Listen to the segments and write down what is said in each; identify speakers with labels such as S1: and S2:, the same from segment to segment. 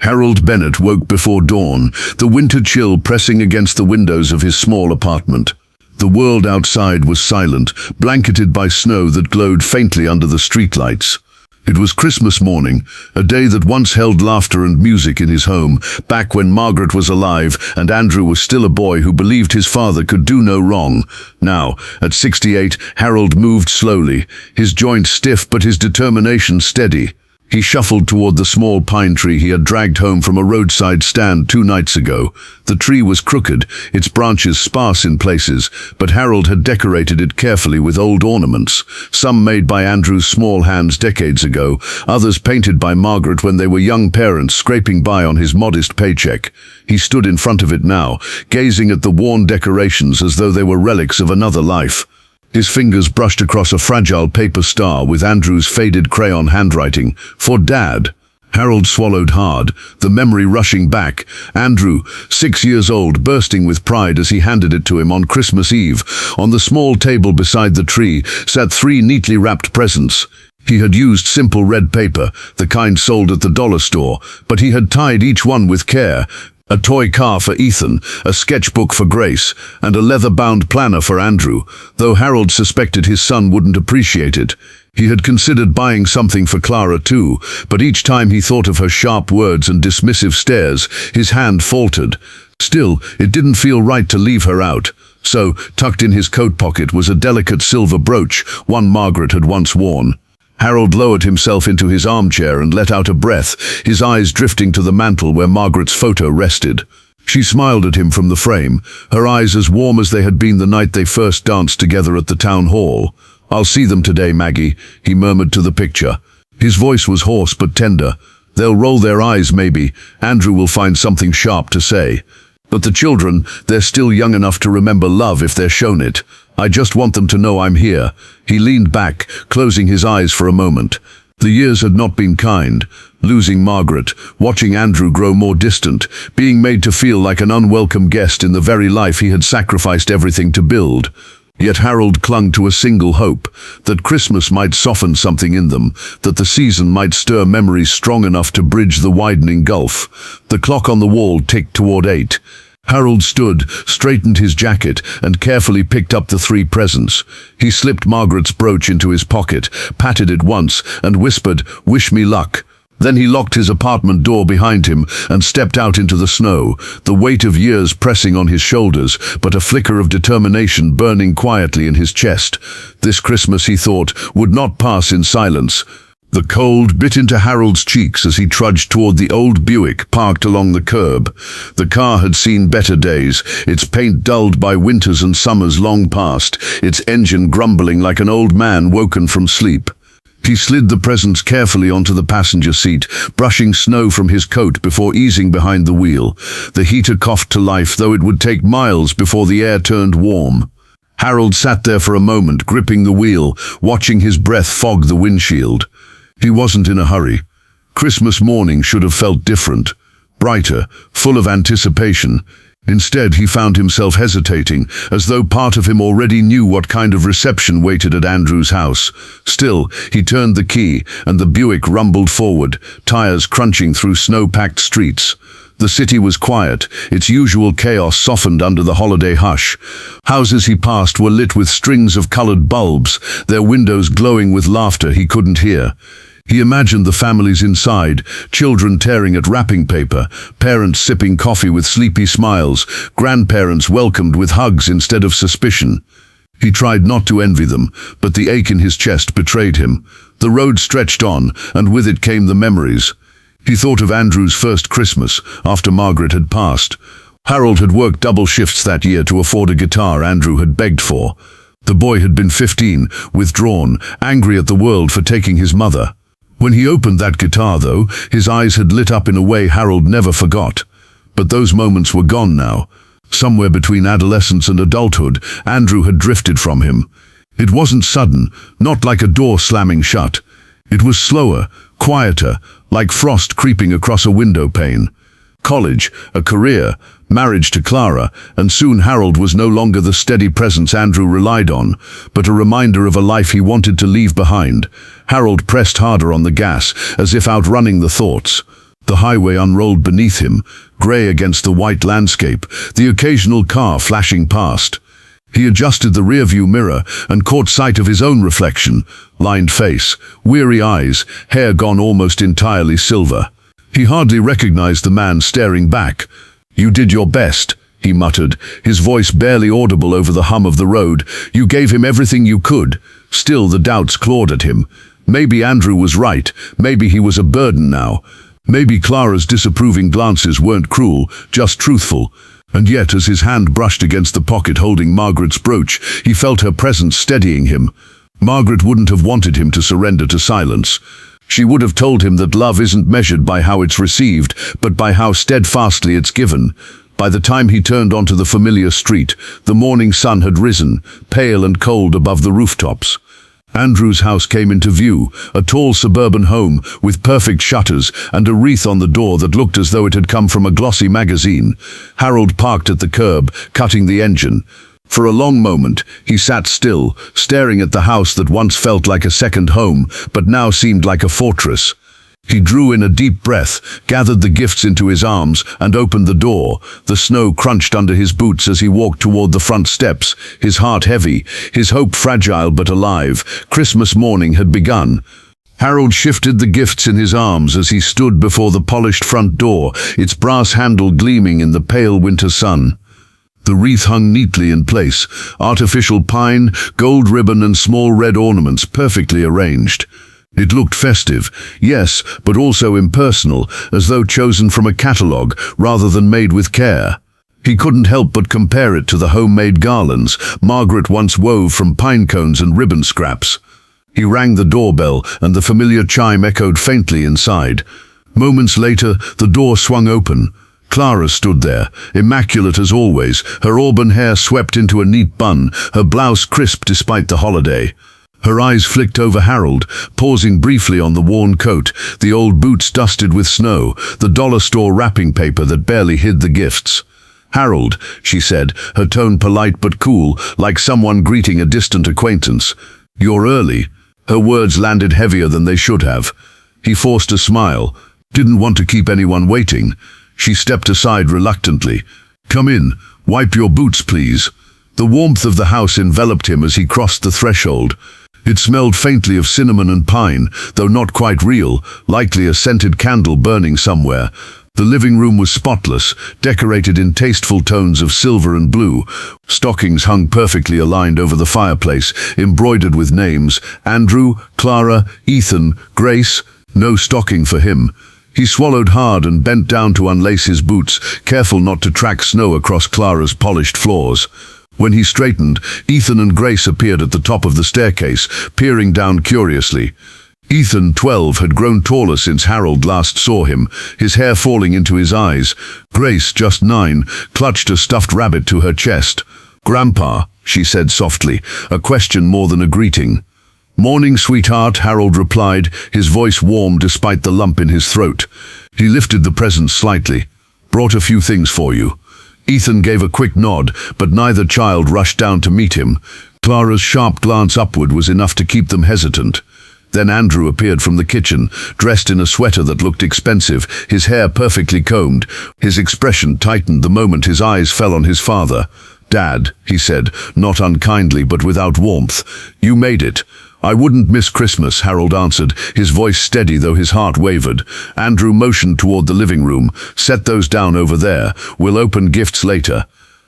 S1: Harold Bennett woke before dawn, the winter chill pressing against the windows of his small apartment. The world outside was silent, blanketed by snow that glowed faintly under the streetlights. It was Christmas morning, a day that once held laughter and music in his home, back when Margaret was alive and Andrew was still a boy who believed his father could do no wrong. Now, at 68, Harold moved slowly, his joints stiff but his determination steady. He shuffled toward the small pine tree he had dragged home from a roadside stand 2 nights ago. The tree was crooked, its branches sparse in places, but Harold had decorated it carefully with old ornaments, some made by Andrew's small hands decades ago, others painted by Margaret when they were young parents scraping by on his modest paycheck. He stood in front of it now, gazing at the worn decorations as though they were relics of another life. His fingers brushed across a fragile paper star with Andrew's faded crayon handwriting, "For Dad." Harold swallowed hard, the memory rushing back. Andrew, 6 years old, bursting with pride as he handed it to him on Christmas Eve. On the small table beside the tree sat 3 neatly wrapped presents. He had used simple red paper, the kind sold at the dollar store, but he had tied each one with care. A toy car for Ethan, a sketchbook for Grace, and a leather-bound planner for Andrew, though Harold suspected his son wouldn't appreciate it. He had considered buying something for Clara too, but each time he thought of her sharp words and dismissive stares, his hand faltered. Still, it didn't feel right to leave her out. So, tucked in his coat pocket was a delicate silver brooch, one Margaret had once worn. Harold lowered himself into his armchair and let out a breath, his eyes drifting to the mantel where Margaret's photo rested. She smiled at him from the frame, her eyes as warm as they had been the night they first danced together at the town hall. "I'll see them today, Maggie," he murmured to the picture. His voice was hoarse but tender. "They'll roll their eyes maybe. Andrew will find something sharp to say. But the children, they're still young enough to remember love if they're shown it. I just want them to know I'm here." He leaned back, closing his eyes for a moment. The years had not been kind. Losing Margaret, watching Andrew grow more distant, being made to feel like an unwelcome guest in the very life he had sacrificed everything to build. Yet Harold clung to a single hope, that Christmas might soften something in them, that the season might stir memories strong enough to bridge the widening gulf. The clock on the wall ticked toward 8. Harold stood, straightened his jacket, and carefully picked up the 3 presents. He slipped Margaret's brooch into his pocket, patted it once, and whispered, "Wish me luck." Then he locked his apartment door behind him and stepped out into the snow, the weight of years pressing on his shoulders, but a flicker of determination burning quietly in his chest. This Christmas, he thought, would not pass in silence. The cold bit into Harold's cheeks as he trudged toward the old Buick parked along the curb. The car had seen better days, its paint dulled by winters and summers long past, its engine grumbling like an old man woken from sleep. He slid the presents carefully onto the passenger seat, brushing snow from his coat before easing behind the wheel. The heater coughed to life, though it would take miles before the air turned warm. Harold sat there for a moment, gripping the wheel, watching his breath fog the windshield. He wasn't in a hurry. Christmas morning should have felt different, brighter, full of anticipation. Instead, he found himself hesitating, as though part of him already knew what kind of reception waited at Andrew's house. Still, he turned the key, and the Buick rumbled forward, tires crunching through snow-packed streets. The city was quiet, its usual chaos softened under the holiday hush. Houses he passed were lit with strings of colored bulbs, their windows glowing with laughter he couldn't hear. He imagined the families inside, children tearing at wrapping paper, parents sipping coffee with sleepy smiles, grandparents welcomed with hugs instead of suspicion. He tried not to envy them, but the ache in his chest betrayed him. The road stretched on, and with it came the memories. He thought of Andrew's first Christmas, after Margaret had passed. Harold had worked double shifts that year to afford a guitar Andrew had begged for. The boy had been 15, withdrawn, angry at the world for taking his mother. When he opened that guitar, though, his eyes had lit up in a way Harold never forgot. But those moments were gone now. Somewhere between adolescence and adulthood, Andrew had drifted from him. It wasn't sudden, not like a door slamming shut. It was slower, quieter, like frost creeping across a window pane. College, a career, marriage to Clara, and soon Harold was no longer the steady presence Andrew relied on, but a reminder of a life he wanted to leave behind. Harold pressed harder on the gas, as if outrunning the thoughts. The highway unrolled beneath him, grey against the white landscape, the occasional car flashing past. He adjusted the rearview mirror and caught sight of his own reflection, lined face, weary eyes, hair gone almost entirely silver. He hardly recognized the man staring back. "You did your best," he muttered, his voice barely audible over the hum of the road. "You gave him everything you could." Still the doubts clawed at him. Maybe Andrew was right, maybe he was a burden now. Maybe Clara's disapproving glances weren't cruel, just truthful. And yet, as his hand brushed against the pocket holding Margaret's brooch, he felt her presence steadying him. Margaret wouldn't have wanted him to surrender to silence. She would have told him that love isn't measured by how it's received, but by how steadfastly it's given. By the time he turned onto the familiar street, the morning sun had risen, pale and cold above the rooftops. Andrew's house came into view, a tall suburban home with perfect shutters and a wreath on the door that looked as though it had come from a glossy magazine. Harold parked at the curb, cutting the engine. For a long moment, he sat still, staring at the house that once felt like a second home, but now seemed like a fortress. He drew in a deep breath, gathered the gifts into his arms, and opened the door. The snow crunched under his boots as he walked toward the front steps, his heart heavy, his hope fragile but alive. Christmas morning had begun. Harold shifted the gifts in his arms as he stood before the polished front door, its brass handle gleaming in the pale winter sun. The wreath hung neatly in place, artificial pine, gold ribbon and small red ornaments perfectly arranged. It looked festive, yes, but also impersonal, as though chosen from a catalogue rather than made with care. He couldn't help but compare it to the homemade garlands Margaret once wove from pine cones and ribbon scraps. He rang the doorbell, and the familiar chime echoed faintly inside. Moments later, the door swung open. Clara stood there, immaculate as always, her auburn hair swept into a neat bun, her blouse crisp despite the holiday. Her eyes flicked over Harold, pausing briefly on the worn coat, the old boots dusted with snow, the dollar store wrapping paper that barely hid the gifts. "Harold," she said, her tone polite but cool, like someone greeting a distant acquaintance. "You're early." Her words landed heavier than they should have. He forced a smile. Didn't want to keep anyone waiting. She stepped aside reluctantly. "Come in. Wipe your boots, please." The warmth of the house enveloped him as he crossed the threshold. It smelled faintly of cinnamon and pine, though not quite real, likely a scented candle burning somewhere. The living room was spotless, decorated in tasteful tones of silver and blue. Stockings hung perfectly aligned over the fireplace, embroidered with names: Andrew, Clara, Ethan, Grace. No stocking for him. He swallowed hard and bent down to unlace his boots, careful not to track snow across Clara's polished floors. When he straightened, Ethan and Grace appeared at the top of the staircase, peering down curiously. Ethan, 12, had grown taller since Harold last saw him, his hair falling into his eyes. Grace, just 9, clutched a stuffed rabbit to her chest. "Grandpa," she said softly, a question more than a greeting. "Morning, sweetheart," Harold replied, his voice warm despite the lump in his throat. He lifted the presents slightly. "Brought a few things for you." Ethan gave a quick nod, but neither child rushed down to meet him. Clara's sharp glance upward was enough to keep them hesitant. Then Andrew appeared from the kitchen, dressed in a sweater that looked expensive, his hair perfectly combed. His expression tightened the moment his eyes fell on his father. "Dad," he said, not unkindly but without warmth, "you made it." "I wouldn't miss Christmas," Harold answered, his voice steady though his heart wavered. Andrew motioned toward the living room. "Set those down over there. We'll open gifts later."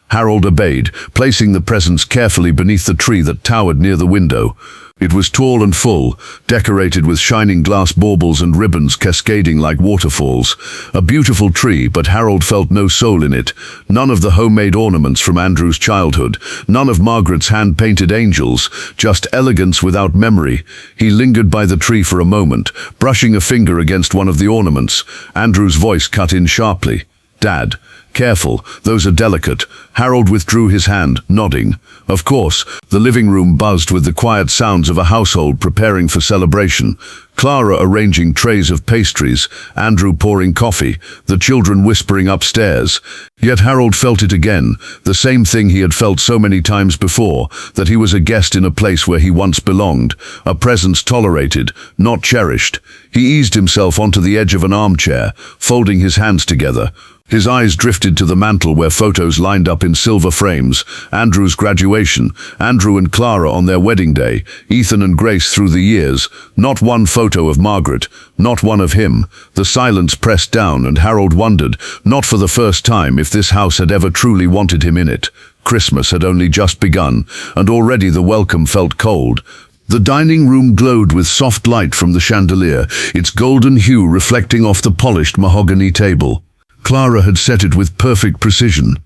S1: Harold obeyed, placing the presents carefully beneath the tree that towered near the window. It was tall and full, decorated with shining glass baubles and ribbons cascading like waterfalls. A beautiful tree, but Harold felt no soul in it. None of the homemade ornaments from Andrew's childhood, none of Margaret's hand-painted angels, just elegance without memory. He lingered by the tree for a moment, brushing a finger against one of the ornaments. Andrew's voice cut in sharply. "Dad, Careful, those are delicate. Harold withdrew his hand, nodding. Of course, the living room buzzed with the quiet sounds of a household preparing for celebration. Clara arranging trays of pastries, Andrew pouring coffee, the children whispering upstairs. Yet Harold felt it again, the same thing he had felt so many times before, that he was a guest in a place where he once belonged, a presence tolerated, not cherished. He eased himself onto the edge of an armchair, folding his hands together. His eyes drifted to the mantel where photos lined up in silver frames. Andrew's graduation, Andrew and Clara on their wedding day, Ethan and Grace through the years. Not one photo of Margaret, not one of him. The silence pressed down, and Harold wondered, not for the first time, if this house had ever truly wanted him in it. Christmas had only just begun, and already the welcome felt cold. The dining room glowed with soft light from the chandelier, its golden hue reflecting off the polished mahogany table. Clara had set it with perfect precision.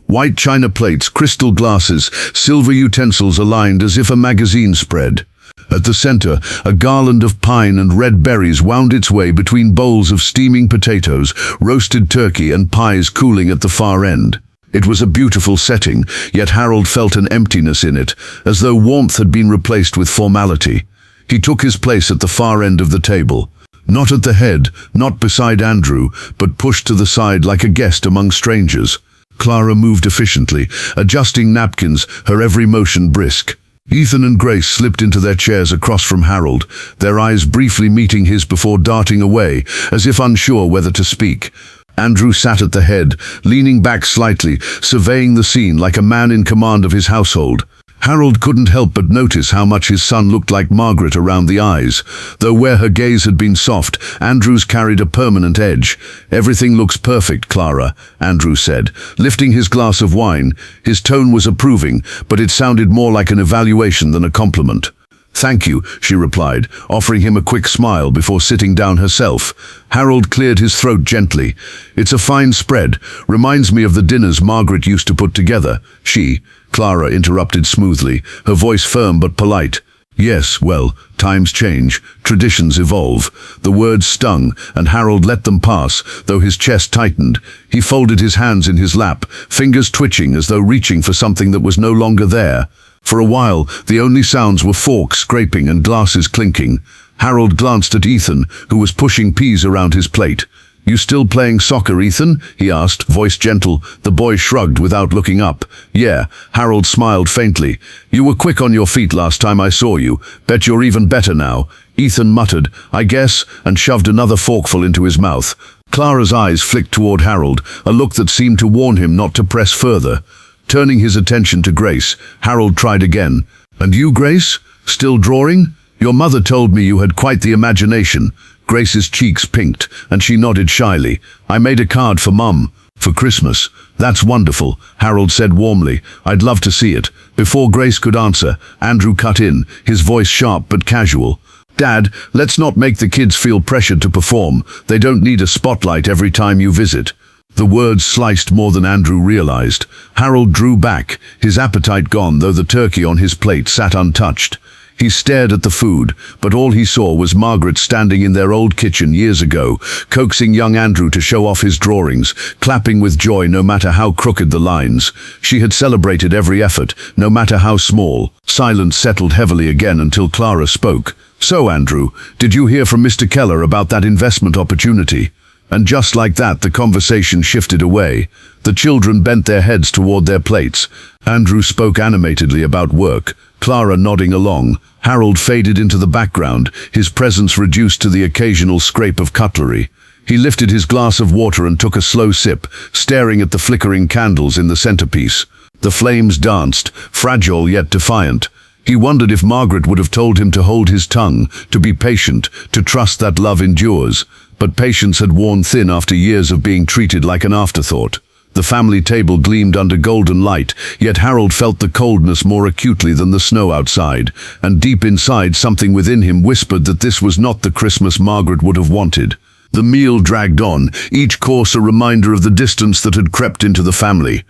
S1: White china plates, crystal glasses, silver utensils aligned as if a magazine spread. At the center, a garland of pine and red berries wound its way between bowls of steaming potatoes, roasted turkey and pies cooling at the far end. It was a beautiful setting, yet Harold felt an emptiness in it, as though warmth had been replaced with formality. He took his place at the far end of the table. Not at the head, not beside Andrew, but pushed to the side like a guest among strangers. Clara moved efficiently, adjusting napkins, her every motion brisk. Ethan and Grace slipped into their chairs across from Harold, their eyes briefly meeting his before darting away, as if unsure whether to speak. Andrew sat at the head, leaning back slightly, surveying the scene like a man in command of his household. Harold couldn't help but notice how much his son looked like Margaret around the eyes. Though where her gaze had been soft, Andrew's carried a permanent edge. "Everything looks perfect, Clara," Andrew said, lifting his glass of wine. His tone was approving, but it sounded more like an evaluation than a compliment. "Thank you," she replied, offering him a quick smile before sitting down herself. Harold cleared his throat gently. "It's a fine spread. Reminds me of the dinners Margaret used to put together." Clara interrupted smoothly, her voice firm but polite. "Yes, well, times change, traditions evolve." The words stung, and Harold let them pass, though his chest tightened. He folded his hands in his lap, fingers twitching as though reaching for something that was no longer there. For a while, the only sounds were forks scraping and glasses clinking. Harold glanced at Ethan, who was pushing peas around his plate. "You still playing soccer, Ethan?" he asked, voice gentle. The boy shrugged without looking up. "Yeah," Harold smiled faintly. "You were quick on your feet last time I saw you. Bet you're even better now." Ethan muttered, "I guess," and shoved another forkful into his mouth. Clara's eyes flicked toward Harold, a look that seemed to warn him not to press further. Turning his attention to Grace, Harold tried again. "And you, Grace? Still drawing? Your mother told me you had quite the imagination." Grace's cheeks pinked, and she nodded shyly. "I made a card for Mum. For Christmas." "That's wonderful," Harold said warmly. "I'd love to see it." Before Grace could answer, Andrew cut in, his voice sharp but casual. "Dad, let's not make the kids feel pressured to perform. They don't need a spotlight every time you visit." The words sliced more than Andrew realized. Harold drew back, his appetite gone, though the turkey on his plate sat untouched. He stared at the food, but all he saw was Margaret standing in their old kitchen years ago, coaxing young Andrew to show off his drawings, clapping with joy no matter how crooked the lines. She had celebrated every effort, no matter how small. Silence settled heavily again until Clara spoke. "So, Andrew, did you hear from Mr. Keller about that investment opportunity?" And just like that, the conversation shifted away. The children bent their heads toward their plates. Andrew spoke animatedly about work, Clara nodding along. Harold faded into the background, his presence reduced to the occasional scrape of cutlery. He lifted his glass of water and took a slow sip, staring at the flickering candles in the centerpiece. The flames danced, fragile yet defiant. He wondered if Margaret would have told him to hold his tongue, to be patient, to trust that love endures. But patience had worn thin after years of being treated like an afterthought. The family table gleamed under golden light, yet Harold felt the coldness more acutely than the snow outside, and deep inside something within him whispered that this was not the Christmas Margaret would have wanted. The meal dragged on, each course a reminder of the distance that had crept into the family.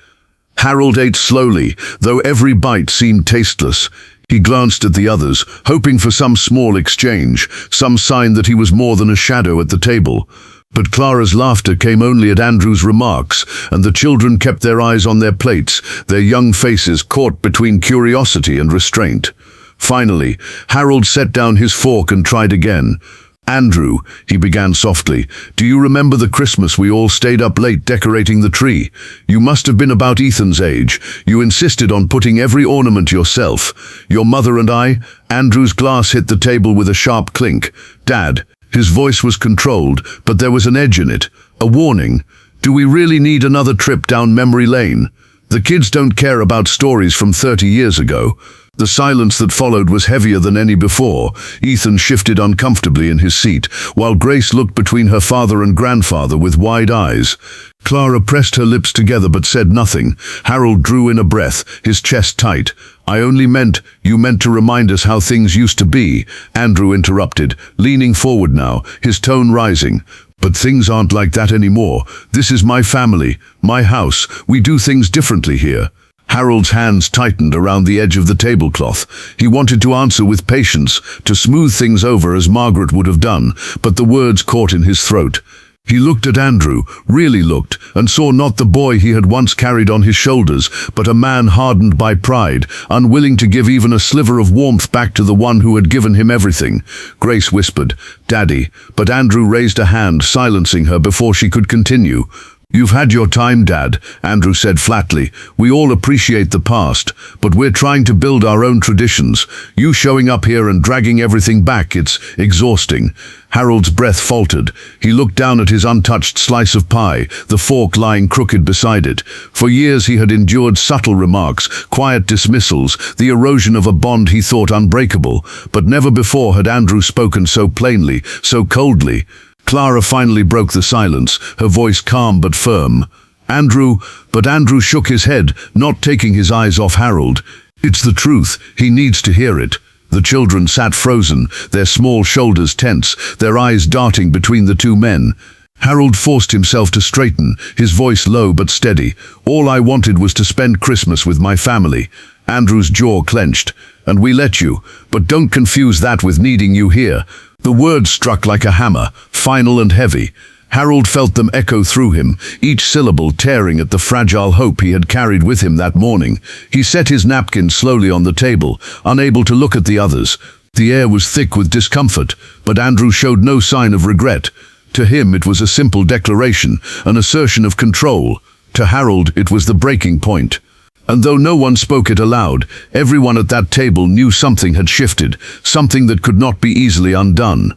S1: Harold ate slowly, though every bite seemed tasteless. He glanced at the others, hoping for some small exchange, some sign that he was more than a shadow at the table. But Clara's laughter came only at Andrew's remarks, and the children kept their eyes on their plates, their young faces caught between curiosity and restraint. Finally, Harold set down his fork and tried again. "Andrew," he began softly, "do you remember the Christmas we all stayed up late decorating the tree? You must have been about Ethan's age. You insisted on putting every ornament yourself. Your mother and I—" Andrew's glass hit the table with a sharp clink. "Dad," his voice was controlled, but there was an edge in it, a warning. "Do we really need another trip down memory lane? The kids don't care about stories from 30 years ago." The silence that followed was heavier than any before. Ethan shifted uncomfortably in his seat, while Grace looked between her father and grandfather with wide eyes. Clara pressed her lips together but said nothing. Harold drew in a breath, his chest tight. "I only meant, you meant to remind us how things used to be," Andrew interrupted, leaning forward now, his tone rising. "But things aren't like that anymore. This is my family, my house. We do things differently here." Harold's hands tightened around the edge of the tablecloth. He wanted to answer with patience, to smooth things over as Margaret would have done, but the words caught in his throat. He looked at Andrew, really looked, and saw not the boy he had once carried on his shoulders, but a man hardened by pride, unwilling to give even a sliver of warmth back to the one who had given him everything. Grace whispered, "Daddy," but Andrew raised a hand, silencing her before she could continue. "You've had your time, Dad," Andrew said flatly. "We all appreciate the past, but we're trying to build our own traditions. You showing up here and dragging everything back, it's exhausting." Harold's breath faltered. He looked down at his untouched slice of pie, the fork lying crooked beside it. For years he had endured subtle remarks, quiet dismissals, the erosion of a bond he thought unbreakable, but never before had Andrew spoken so plainly, so coldly. Clara finally broke the silence, her voice calm but firm. "Andrew," but Andrew shook his head, not taking his eyes off Harold. "It's the truth. He needs to hear it." The children sat frozen, their small shoulders tense, their eyes darting between the two men. Harold forced himself to straighten, his voice low but steady. "All I wanted was to spend Christmas with my family." Andrew's jaw clenched. "And we let you, but don't confuse that with needing you here." The words struck like a hammer, final and heavy. Harold felt them echo through him, each syllable tearing at the fragile hope he had carried with him that morning. He set his napkin slowly on the table, unable to look at the others. The air was thick with discomfort, but Andrew showed no sign of regret. To him it was a simple declaration, an assertion of control. To Harold it was the breaking point. And though no one spoke it aloud, everyone at that table knew something had shifted, something that could not be easily undone.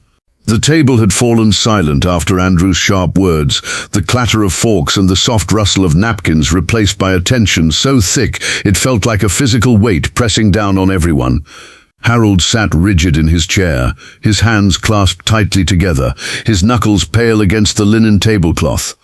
S1: The table had fallen silent after Andrew's sharp words, the clatter of forks and the soft rustle of napkins replaced by a tension so thick it felt like a physical weight pressing down on everyone. Harold sat rigid in his chair, his hands clasped tightly together, his knuckles pale against the linen tablecloth.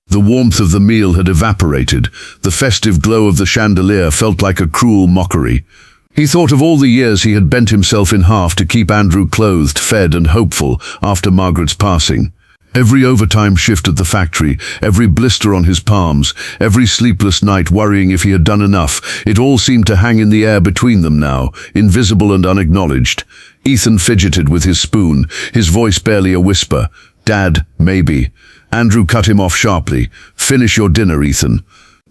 S1: The warmth of the meal had evaporated. The festive glow of the chandelier felt like a cruel mockery. He thought of all the years he had bent himself in half to keep Andrew clothed, fed and hopeful after Margaret's passing. Every overtime shift at the factory, every blister on his palms, every sleepless night worrying if he had done enough, it all seemed to hang in the air between them now, invisible and unacknowledged. Ethan fidgeted with his spoon, his voice barely a whisper. "Dad, maybe." Andrew cut him off sharply. "Finish your dinner, Ethan."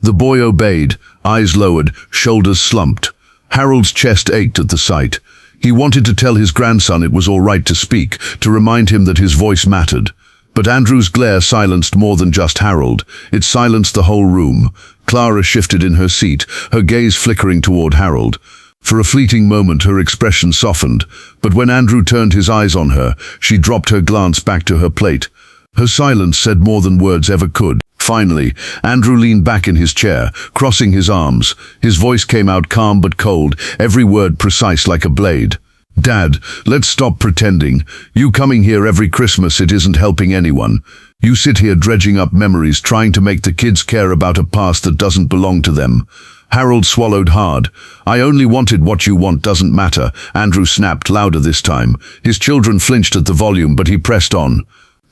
S1: The boy obeyed, eyes lowered, shoulders slumped. Harold's chest ached at the sight. He wanted to tell his grandson it was all right to speak, to remind him that his voice mattered. But Andrew's glare silenced more than just Harold. It silenced the whole room. Clara shifted in her seat, her gaze flickering toward Harold. For a fleeting moment her expression softened, but when Andrew turned his eyes on her, she dropped her glance back to her plate. Her silence said more than words ever could. Finally, Andrew leaned back in his chair, crossing his arms. His voice came out calm but cold, every word precise like a blade. "Dad, let's stop pretending. You coming here every Christmas, it isn't helping anyone. You sit here dredging up memories, trying to make the kids care about a past that doesn't belong to them." Harold swallowed hard. "I only wanted what you want doesn't matter," Andrew snapped louder this time. His children flinched at the volume, but he pressed on.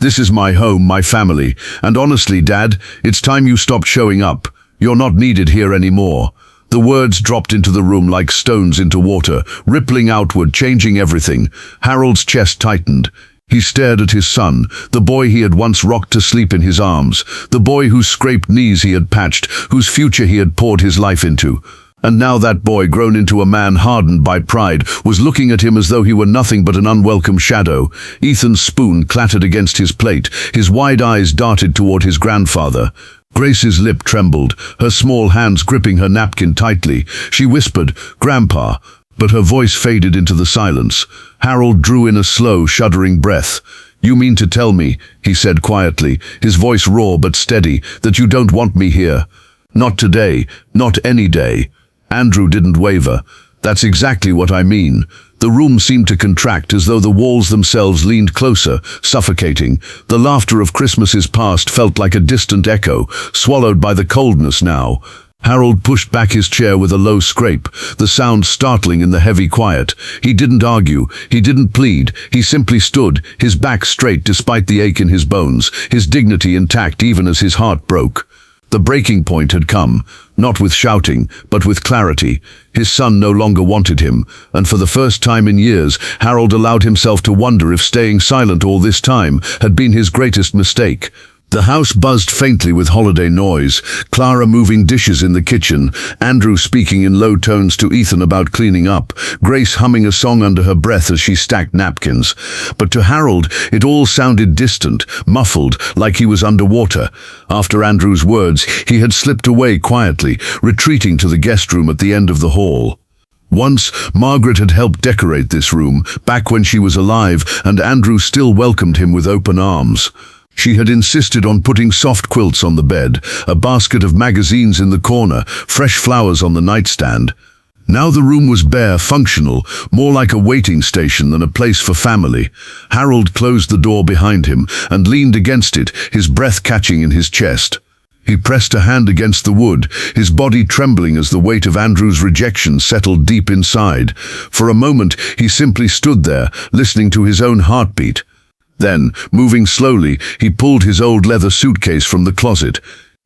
S1: "This is my home, my family, and honestly, Dad, it's time you stopped showing up. You're not needed here anymore." The words dropped into the room like stones into water, rippling outward, changing everything. Harold's chest tightened. He stared at his son, the boy he had once rocked to sleep in his arms, the boy whose scraped knees he had patched, whose future he had poured his life into. And now that boy, grown into a man hardened by pride, was looking at him as though he were nothing but an unwelcome shadow. Ethan's spoon clattered against his plate, his wide eyes darted toward his grandfather. Grace's lip trembled, her small hands gripping her napkin tightly. She whispered, "Grandpa," but her voice faded into the silence. Harold drew in a slow, shuddering breath. "You mean to tell me," he said quietly, his voice raw but steady, "that you don't want me here?" "Not today, not any day." Andrew didn't waver. "That's exactly what I mean." The room seemed to contract as though the walls themselves leaned closer, suffocating. The laughter of Christmases past felt like a distant echo, swallowed by the coldness now. Harold pushed back his chair with a low scrape, the sound startling in the heavy quiet. He didn't argue, he didn't plead, he simply stood, his back straight despite the ache in his bones, his dignity intact even as his heart broke. The breaking point had come, not with shouting, but with clarity. His son no longer wanted him, and for the first time in years, Harold allowed himself to wonder if staying silent all this time had been his greatest mistake. The house buzzed faintly with holiday noise, Clara moving dishes in the kitchen, Andrew speaking in low tones to Ethan about cleaning up, Grace humming a song under her breath as she stacked napkins. But to Harold, it all sounded distant, muffled, like he was underwater. After Andrew's words, he had slipped away quietly, retreating to the guest room at the end of the hall. Once, Margaret had helped decorate this room, back when she was alive, and Andrew still welcomed him with open arms. She had insisted on putting soft quilts on the bed, a basket of magazines in the corner, fresh flowers on the nightstand. Now the room was bare, functional, more like a waiting station than a place for family. Harold closed the door behind him and leaned against it, his breath catching in his chest. He pressed a hand against the wood, his body trembling as the weight of Andrew's rejection settled deep inside. For a moment, he simply stood there, listening to his own heartbeat. Then, moving slowly, he pulled his old leather suitcase from the closet.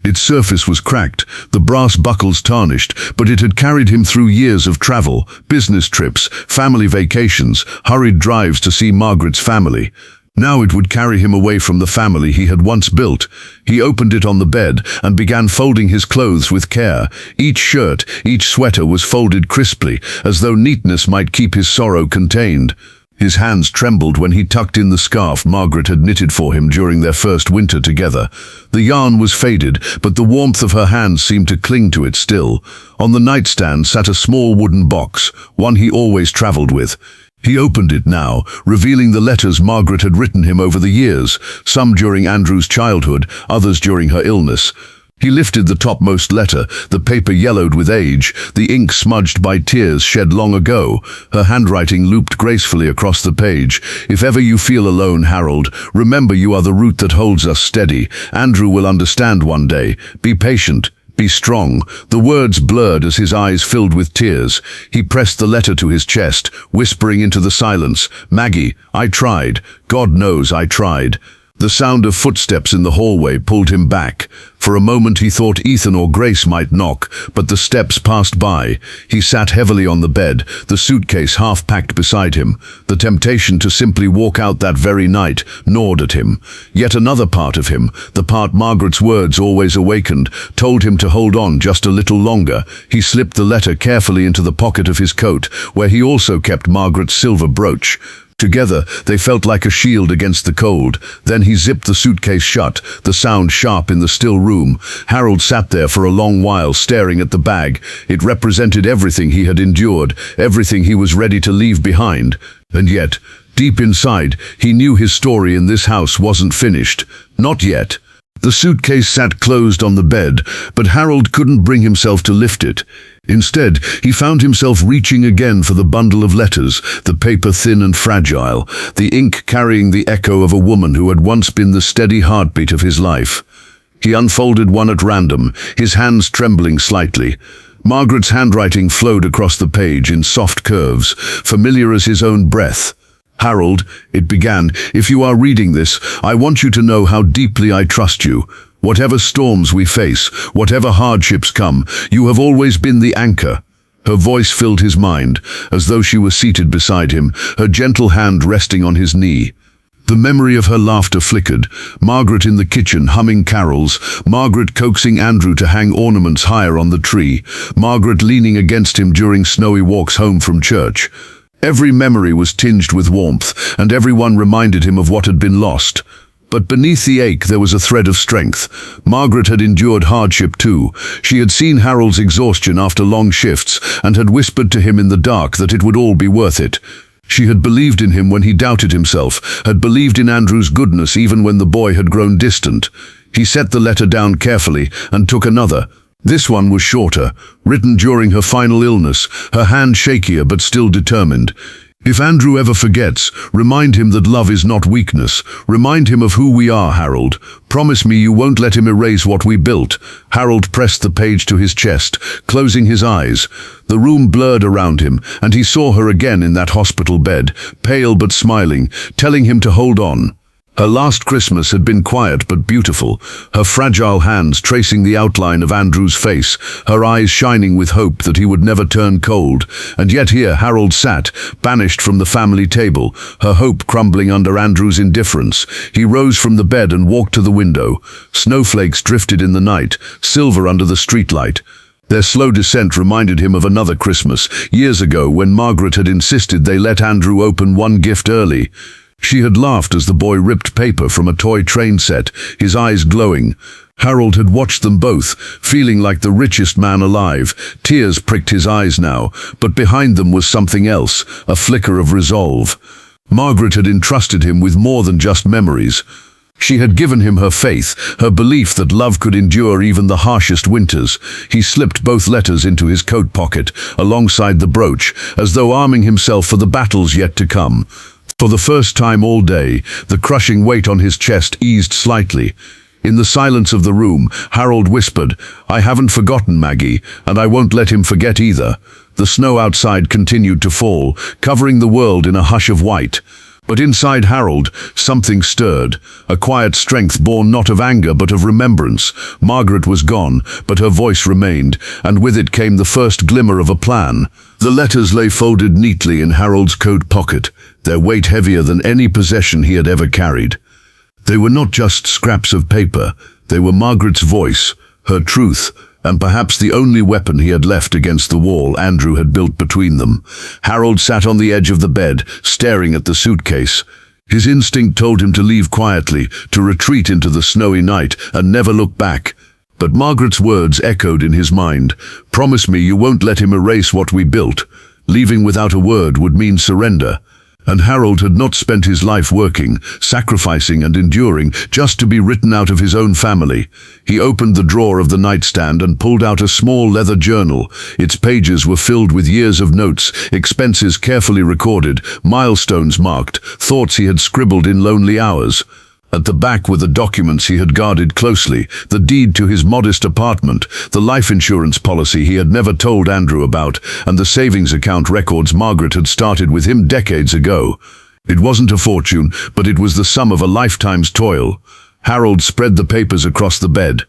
S1: Its surface was cracked, the brass buckles tarnished, but it had carried him through years of travel, business trips, family vacations, hurried drives to see Margaret's family. Now it would carry him away from the family he had once built. He opened it on the bed and began folding his clothes with care. Each shirt, each sweater was folded crisply, as though neatness might keep his sorrow contained. His hands trembled when he tucked in the scarf Margaret had knitted for him during their first winter together. The yarn was faded, but the warmth of her hands seemed to cling to it still. On the nightstand sat a small wooden box, one he always traveled with. He opened it now, revealing the letters Margaret had written him over the years, some during Andrew's childhood, others during her illness. He lifted the topmost letter, the paper yellowed with age, the ink smudged by tears shed long ago. Her handwriting looped gracefully across the page. "If ever you feel alone, Harold, remember you are the root that holds us steady. Andrew will understand one day. Be patient. Be strong." The words blurred as his eyes filled with tears. He pressed the letter to his chest, whispering into the silence, "Maggie, I tried. God knows I tried." The sound of footsteps in the hallway pulled him back. For a moment he thought Ethan or Grace might knock, but the steps passed by. He sat heavily on the bed, the suitcase half packed beside him. The temptation to simply walk out that very night gnawed at him. Yet another part of him, the part Margaret's words always awakened, told him to hold on just a little longer. He slipped the letter carefully into the pocket of his coat, where he also kept Margaret's silver brooch. Together, they felt like a shield against the cold. Then he zipped the suitcase shut, the sound sharp in the still room. Harold sat there for a long while, staring at the bag. It represented everything he had endured, everything he was ready to leave behind. And yet, deep inside, he knew his story in this house wasn't finished. Not yet. The suitcase sat closed on the bed, but Harold couldn't bring himself to lift it. Instead, he found himself reaching again for the bundle of letters, the paper thin and fragile, the ink carrying the echo of a woman who had once been the steady heartbeat of his life. He unfolded one at random, his hands trembling slightly. Margaret's handwriting flowed across the page in soft curves, familiar as his own breath. "Harold," it began, "if you are reading this, I want you to know how deeply I trust you. Whatever storms we face, whatever hardships come, you have always been the anchor." Her voice filled his mind, as though she were seated beside him, her gentle hand resting on his knee. The memory of her laughter flickered. Margaret in the kitchen humming carols, Margaret coaxing Andrew to hang ornaments higher on the tree, Margaret leaning against him during snowy walks home from church. Every memory was tinged with warmth, and everyone reminded him of what had been lost. But beneath the ache there was a thread of strength. Margaret had endured hardship too. She had seen Harold's exhaustion after long shifts, and had whispered to him in the dark that it would all be worth it. She had believed in him when he doubted himself, had believed in Andrew's goodness even when the boy had grown distant. He set the letter down carefully and took another. This one was shorter, written during her final illness, her hand shakier but still determined. If Andrew ever forgets, remind him that love is not weakness. Remind him of who we are, Harold. Promise me you won't let him erase what we built. Harold pressed the page to his chest, closing his eyes. The room blurred around him, and he saw her again in that hospital bed, pale but smiling, telling him to hold on. Her last Christmas had been quiet but beautiful, her fragile hands tracing the outline of Andrew's face, her eyes shining with hope that he would never turn cold. And yet here Harold sat, banished from the family table, her hope crumbling under Andrew's indifference. He rose from the bed and walked to the window. Snowflakes drifted in the night, silver under the streetlight. Their slow descent reminded him of another Christmas, years ago, when Margaret had insisted they let Andrew open one gift early. She had laughed as the boy ripped paper from a toy train set, his eyes glowing. Harold had watched them both, feeling like the richest man alive. Tears pricked his eyes now, but behind them was something else, a flicker of resolve. Margaret had entrusted him with more than just memories. She had given him her faith, her belief that love could endure even the harshest winters. He slipped both letters into his coat pocket, alongside the brooch, as though arming himself for the battles yet to come. For the first time all day, the crushing weight on his chest eased slightly. In the silence of the room, Harold whispered, "I haven't forgotten Maggie, and I won't let him forget either." The snow outside continued to fall, covering the world in a hush of white. But inside Harold, something stirred, a quiet strength born not of anger but of remembrance. Margaret was gone, but her voice remained, and with it came the first glimmer of a plan. The letters lay folded neatly in Harold's coat pocket, their weight heavier than any possession he had ever carried. They were not just scraps of paper, they were Margaret's voice, her truth, and perhaps the only weapon he had left against the wall Andrew had built between them. Harold sat on the edge of the bed, staring at the suitcase. His instinct told him to leave quietly, to retreat into the snowy night and never look back. But Margaret's words echoed in his mind. "Promise me you won't let him erase what we built." Leaving without a word would mean surrender. And Harold had not spent his life working, sacrificing and enduring, just to be written out of his own family. He opened the drawer of the nightstand and pulled out a small leather journal. Its pages were filled with years of notes, expenses carefully recorded, milestones marked, thoughts he had scribbled in lonely hours. At the back were the documents he had guarded closely, the deed to his modest apartment, the life insurance policy he had never told Andrew about, and the savings account records Margaret had started with him decades ago. It wasn't a fortune, but it was the sum of a lifetime's toil. Harold spread the papers across the bed.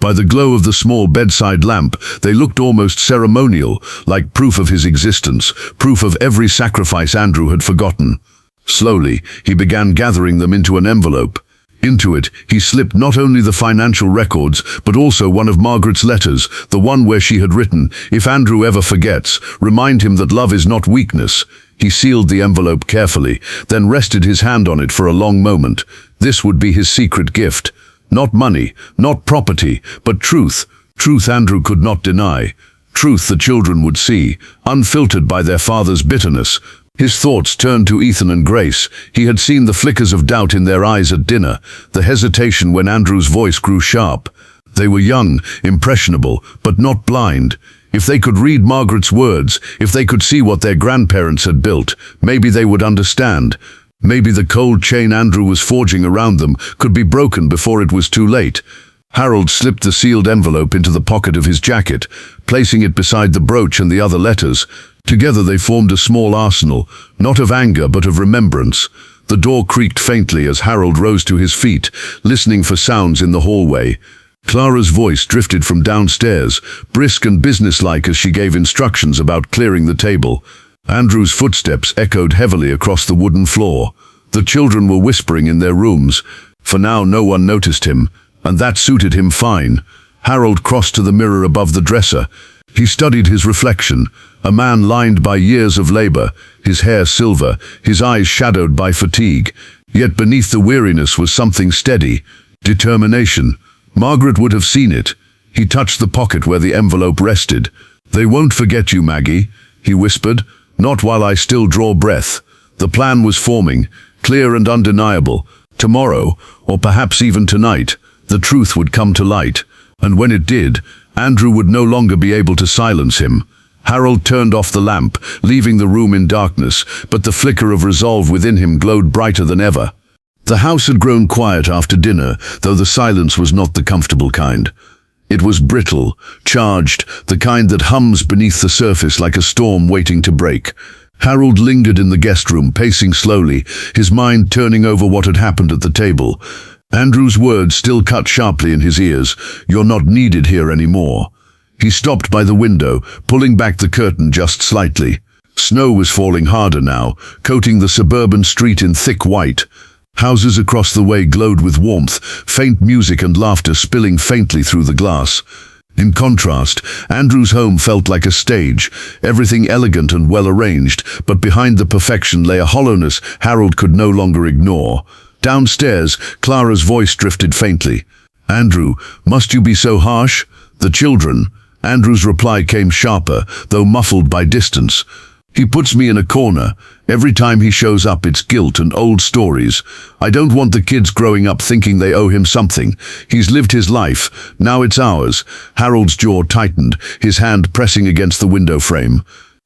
S1: By the glow of the small bedside lamp, they looked almost ceremonial, like proof of his existence, proof of every sacrifice Andrew had forgotten. Slowly, he began gathering them into an envelope. Into it, he slipped not only the financial records, but also one of Margaret's letters, the one where she had written, "If Andrew ever forgets, remind him that love is not weakness." He sealed the envelope carefully, then rested his hand on it for a long moment. This would be his secret gift. Not money, not property, but truth. Truth Andrew could not deny. Truth the children would see, unfiltered by their father's bitterness. His thoughts turned to Ethan and Grace. He had seen the flickers of doubt in their eyes at dinner, the hesitation when Andrew's voice grew sharp. They were young, impressionable, but not blind. If they could read Margaret's words, if they could see what their grandparents had built, maybe they would understand. Maybe the cold chain Andrew was forging around them could be broken before it was too late. Harold slipped the sealed envelope into the pocket of his jacket, placing it beside the brooch and the other letters. Together they formed a small arsenal, not of anger but of remembrance. The door creaked faintly as Harold rose to his feet, listening for sounds in the hallway. Clara's voice drifted from downstairs, brisk and businesslike as she gave instructions about clearing the table. Andrew's footsteps echoed heavily across the wooden floor. The children were whispering in their rooms. For now, no one noticed him, and that suited him fine. Harold crossed to the mirror above the dresser. He studied his reflection, a man lined by years of labor, his hair silver, his eyes shadowed by fatigue. Yet beneath the weariness was something steady, determination. Margaret would have seen it. He touched the pocket where the envelope rested. "They won't forget you, Maggie," he whispered, "not while I still draw breath." The plan was forming, clear and undeniable. Tomorrow, or perhaps even tonight, the truth would come to light. And when it did, Andrew would no longer be able to silence him. Harold turned off the lamp, leaving the room in darkness, but the flicker of resolve within him glowed brighter than ever. The house had grown quiet after dinner, though the silence was not the comfortable kind. It was brittle, charged, the kind that hums beneath the surface like a storm waiting to break. Harold lingered in the guest room, pacing slowly, his mind turning over what had happened at the table. Andrew's words still cut sharply in his ears. "You're not needed here anymore." He stopped by the window, pulling back the curtain just slightly. Snow was falling harder now, coating the suburban street in thick white. Houses across the way glowed with warmth, faint music and laughter spilling faintly through the glass. In contrast, Andrew's home felt like a stage, everything elegant and well-arranged, but behind the perfection lay a hollowness Harold could no longer ignore. Downstairs, Clara's voice drifted faintly. "Andrew, must you be so harsh?" "The children." Andrew's reply came sharper, though muffled by distance. "He puts me in a corner. Every time he shows up, it's guilt and old stories. I don't want the kids growing up thinking they owe him something. He's lived his life. Now it's ours." Harold's jaw tightened, his hand pressing against the window frame.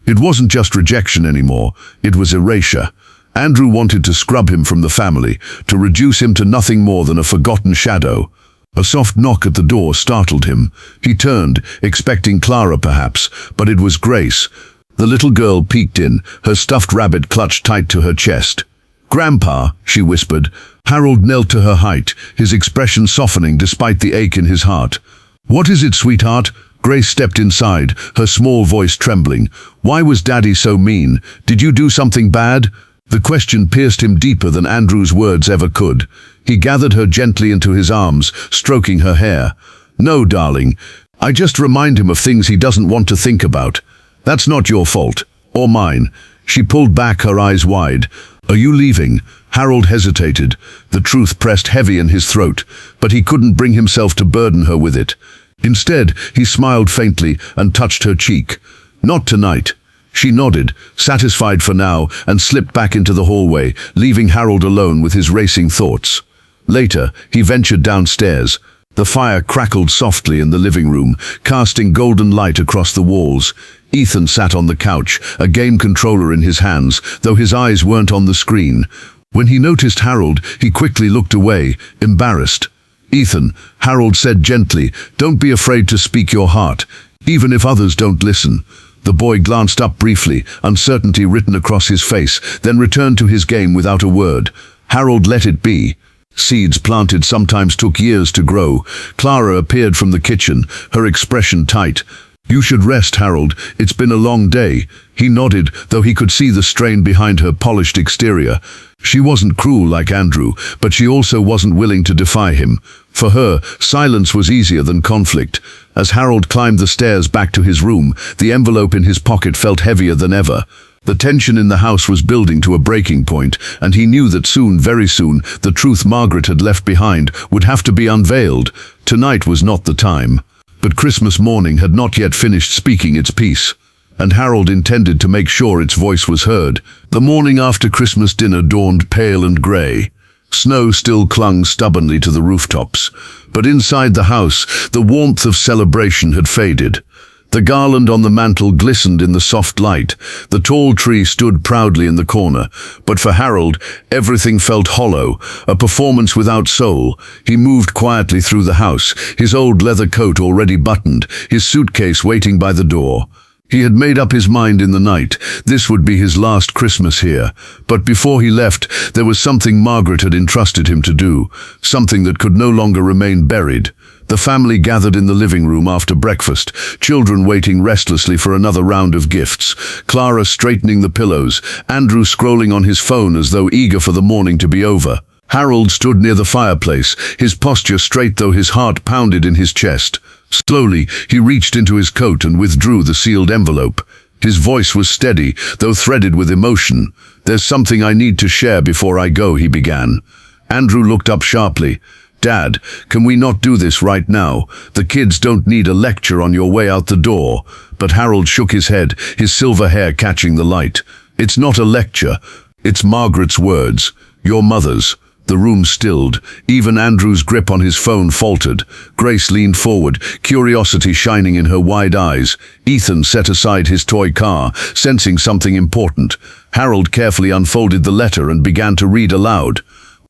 S1: It wasn't just rejection anymore. It was erasure. Andrew wanted to scrub him from the family, to reduce him to nothing more than a forgotten shadow. A soft knock at the door startled him. He turned, expecting Clara perhaps, but it was Grace. The little girl peeked in, her stuffed rabbit clutched tight to her chest. "Grandpa," she whispered. Harold knelt to her height, his expression softening despite the ache in his heart. "What is it, sweetheart?" Grace stepped inside, her small voice trembling. "Why was Daddy so mean? Did you do something bad?" The question pierced him deeper than Andrew's words ever could. He gathered her gently into his arms, stroking her hair. "No, darling. I just remind him of things he doesn't want to think about. That's not your fault. Or mine." She pulled back, her eyes wide. "Are you leaving?" Harold hesitated. The truth pressed heavy in his throat, but he couldn't bring himself to burden her with it. Instead, he smiled faintly and touched her cheek. "Not tonight." She nodded, satisfied for now, and slipped back into the hallway, leaving Harold alone with his racing thoughts. Later, he ventured downstairs. The fire crackled softly in the living room, casting golden light across the walls. Ethan sat on the couch, a game controller in his hands, though his eyes weren't on the screen. When he noticed Harold, he quickly looked away, embarrassed. "Ethan," Harold said gently, "don't be afraid to speak your heart, even if others don't listen." The boy glanced up briefly, uncertainty written across his face, then returned to his game without a word. Harold let it be. Seeds planted sometimes took years to grow. Clara appeared from the kitchen, her expression tight. "You should rest, Harold. It's been a long day." He nodded, though he could see the strain behind her polished exterior. She wasn't cruel like Andrew, but she also wasn't willing to defy him. For her, silence was easier than conflict. As Harold climbed the stairs back to his room, the envelope in his pocket felt heavier than ever. The tension in the house was building to a breaking point, and he knew that soon, very soon, the truth Margaret had left behind would have to be unveiled. Tonight was not the time. But Christmas morning had not yet finished speaking its piece, and Harold intended to make sure its voice was heard. The morning after Christmas dinner dawned pale and grey. Snow still clung stubbornly to the rooftops, but inside the house, the warmth of celebration had faded. The garland on the mantel glistened in the soft light. The tall tree stood proudly in the corner. But for Harold, everything felt hollow, a performance without soul. He moved quietly through the house, his old leather coat already buttoned, his suitcase waiting by the door. He had made up his mind in the night. This would be his last Christmas here. But before he left, there was something Margaret had entrusted him to do, something that could no longer remain buried. The family gathered in the living room after breakfast, children waiting restlessly for another round of gifts, Clara straightening the pillows, Andrew scrolling on his phone as though eager for the morning to be over. Harold stood near the fireplace, his posture straight though his heart pounded in his chest. Slowly, he reached into his coat and withdrew the sealed envelope. His voice was steady, though threaded with emotion. "There's something I need to share before I go," he began. Andrew looked up sharply. "Dad, can we not do this right now? The kids don't need a lecture on your way out the door." But Harold shook his head, his silver hair catching the light. "It's not a lecture. It's Margaret's words. Your mother's." The room stilled. Even Andrew's grip on his phone faltered. Grace leaned forward, curiosity shining in her wide eyes. Ethan set aside his toy car, sensing something important. Harold carefully unfolded the letter and began to read aloud.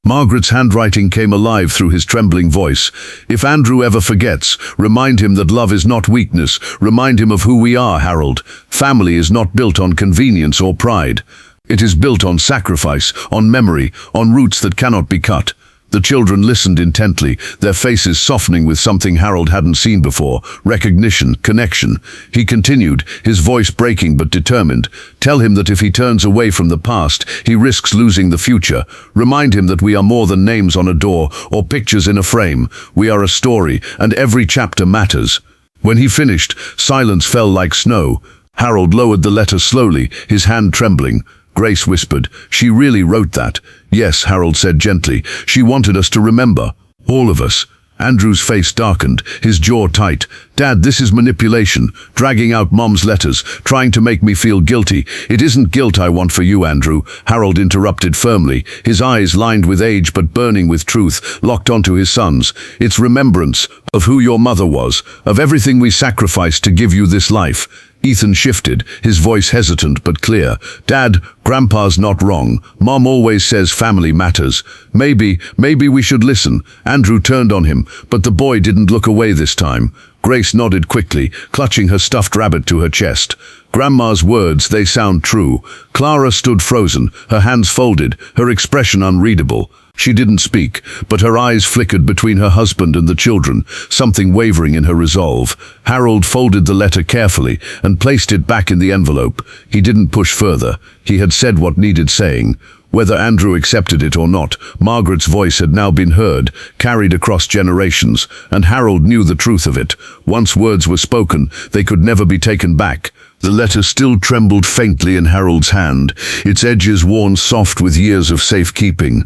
S1: Margaret's handwriting came alive through his trembling voice. "If Andrew ever forgets, remind him that love is not weakness. Remind him of who we are, Harold. Family is not built on convenience or pride. It is built on sacrifice, on memory, on roots that cannot be cut." The children listened intently, their faces softening with something Harold hadn't seen before: recognition, connection. He continued, his voice breaking but determined. "Tell him that if he turns away from the past, he risks losing the future. Remind him that we are more than names on a door or pictures in a frame. We are a story, and every chapter matters." When he finished, silence fell like snow. Harold lowered the letter slowly, his hand trembling. Grace whispered, "She really wrote that." "Yes," Harold said gently. "She wanted us to remember. All of us." Andrew's face darkened, his jaw tight. "Dad, this is manipulation, dragging out Mom's letters, trying to make me feel guilty." "It isn't guilt I want for you, Andrew," Harold interrupted firmly, his eyes lined with age but burning with truth, locked onto his son's. "It's remembrance of who your mother was, of everything we sacrificed to give you this life." Ethan shifted, his voice hesitant but clear. "Dad, Grandpa's not wrong. Mom always says family matters. Maybe we should listen." Andrew turned on him, but the boy didn't look away this time. Grace nodded quickly, clutching her stuffed rabbit to her chest. "Grandma's words, they sound true." Clara stood frozen, her hands folded, her expression unreadable. She didn't speak, but her eyes flickered between her husband and the children, something wavering in her resolve. Harold folded the letter carefully and placed it back in the envelope. He didn't push further. He had said what needed saying. Whether Andrew accepted it or not, Margaret's voice had now been heard, carried across generations, and Harold knew the truth of it. Once words were spoken, they could never be taken back. The letter still trembled faintly in Harold's hand, its edges worn soft with years of safekeeping.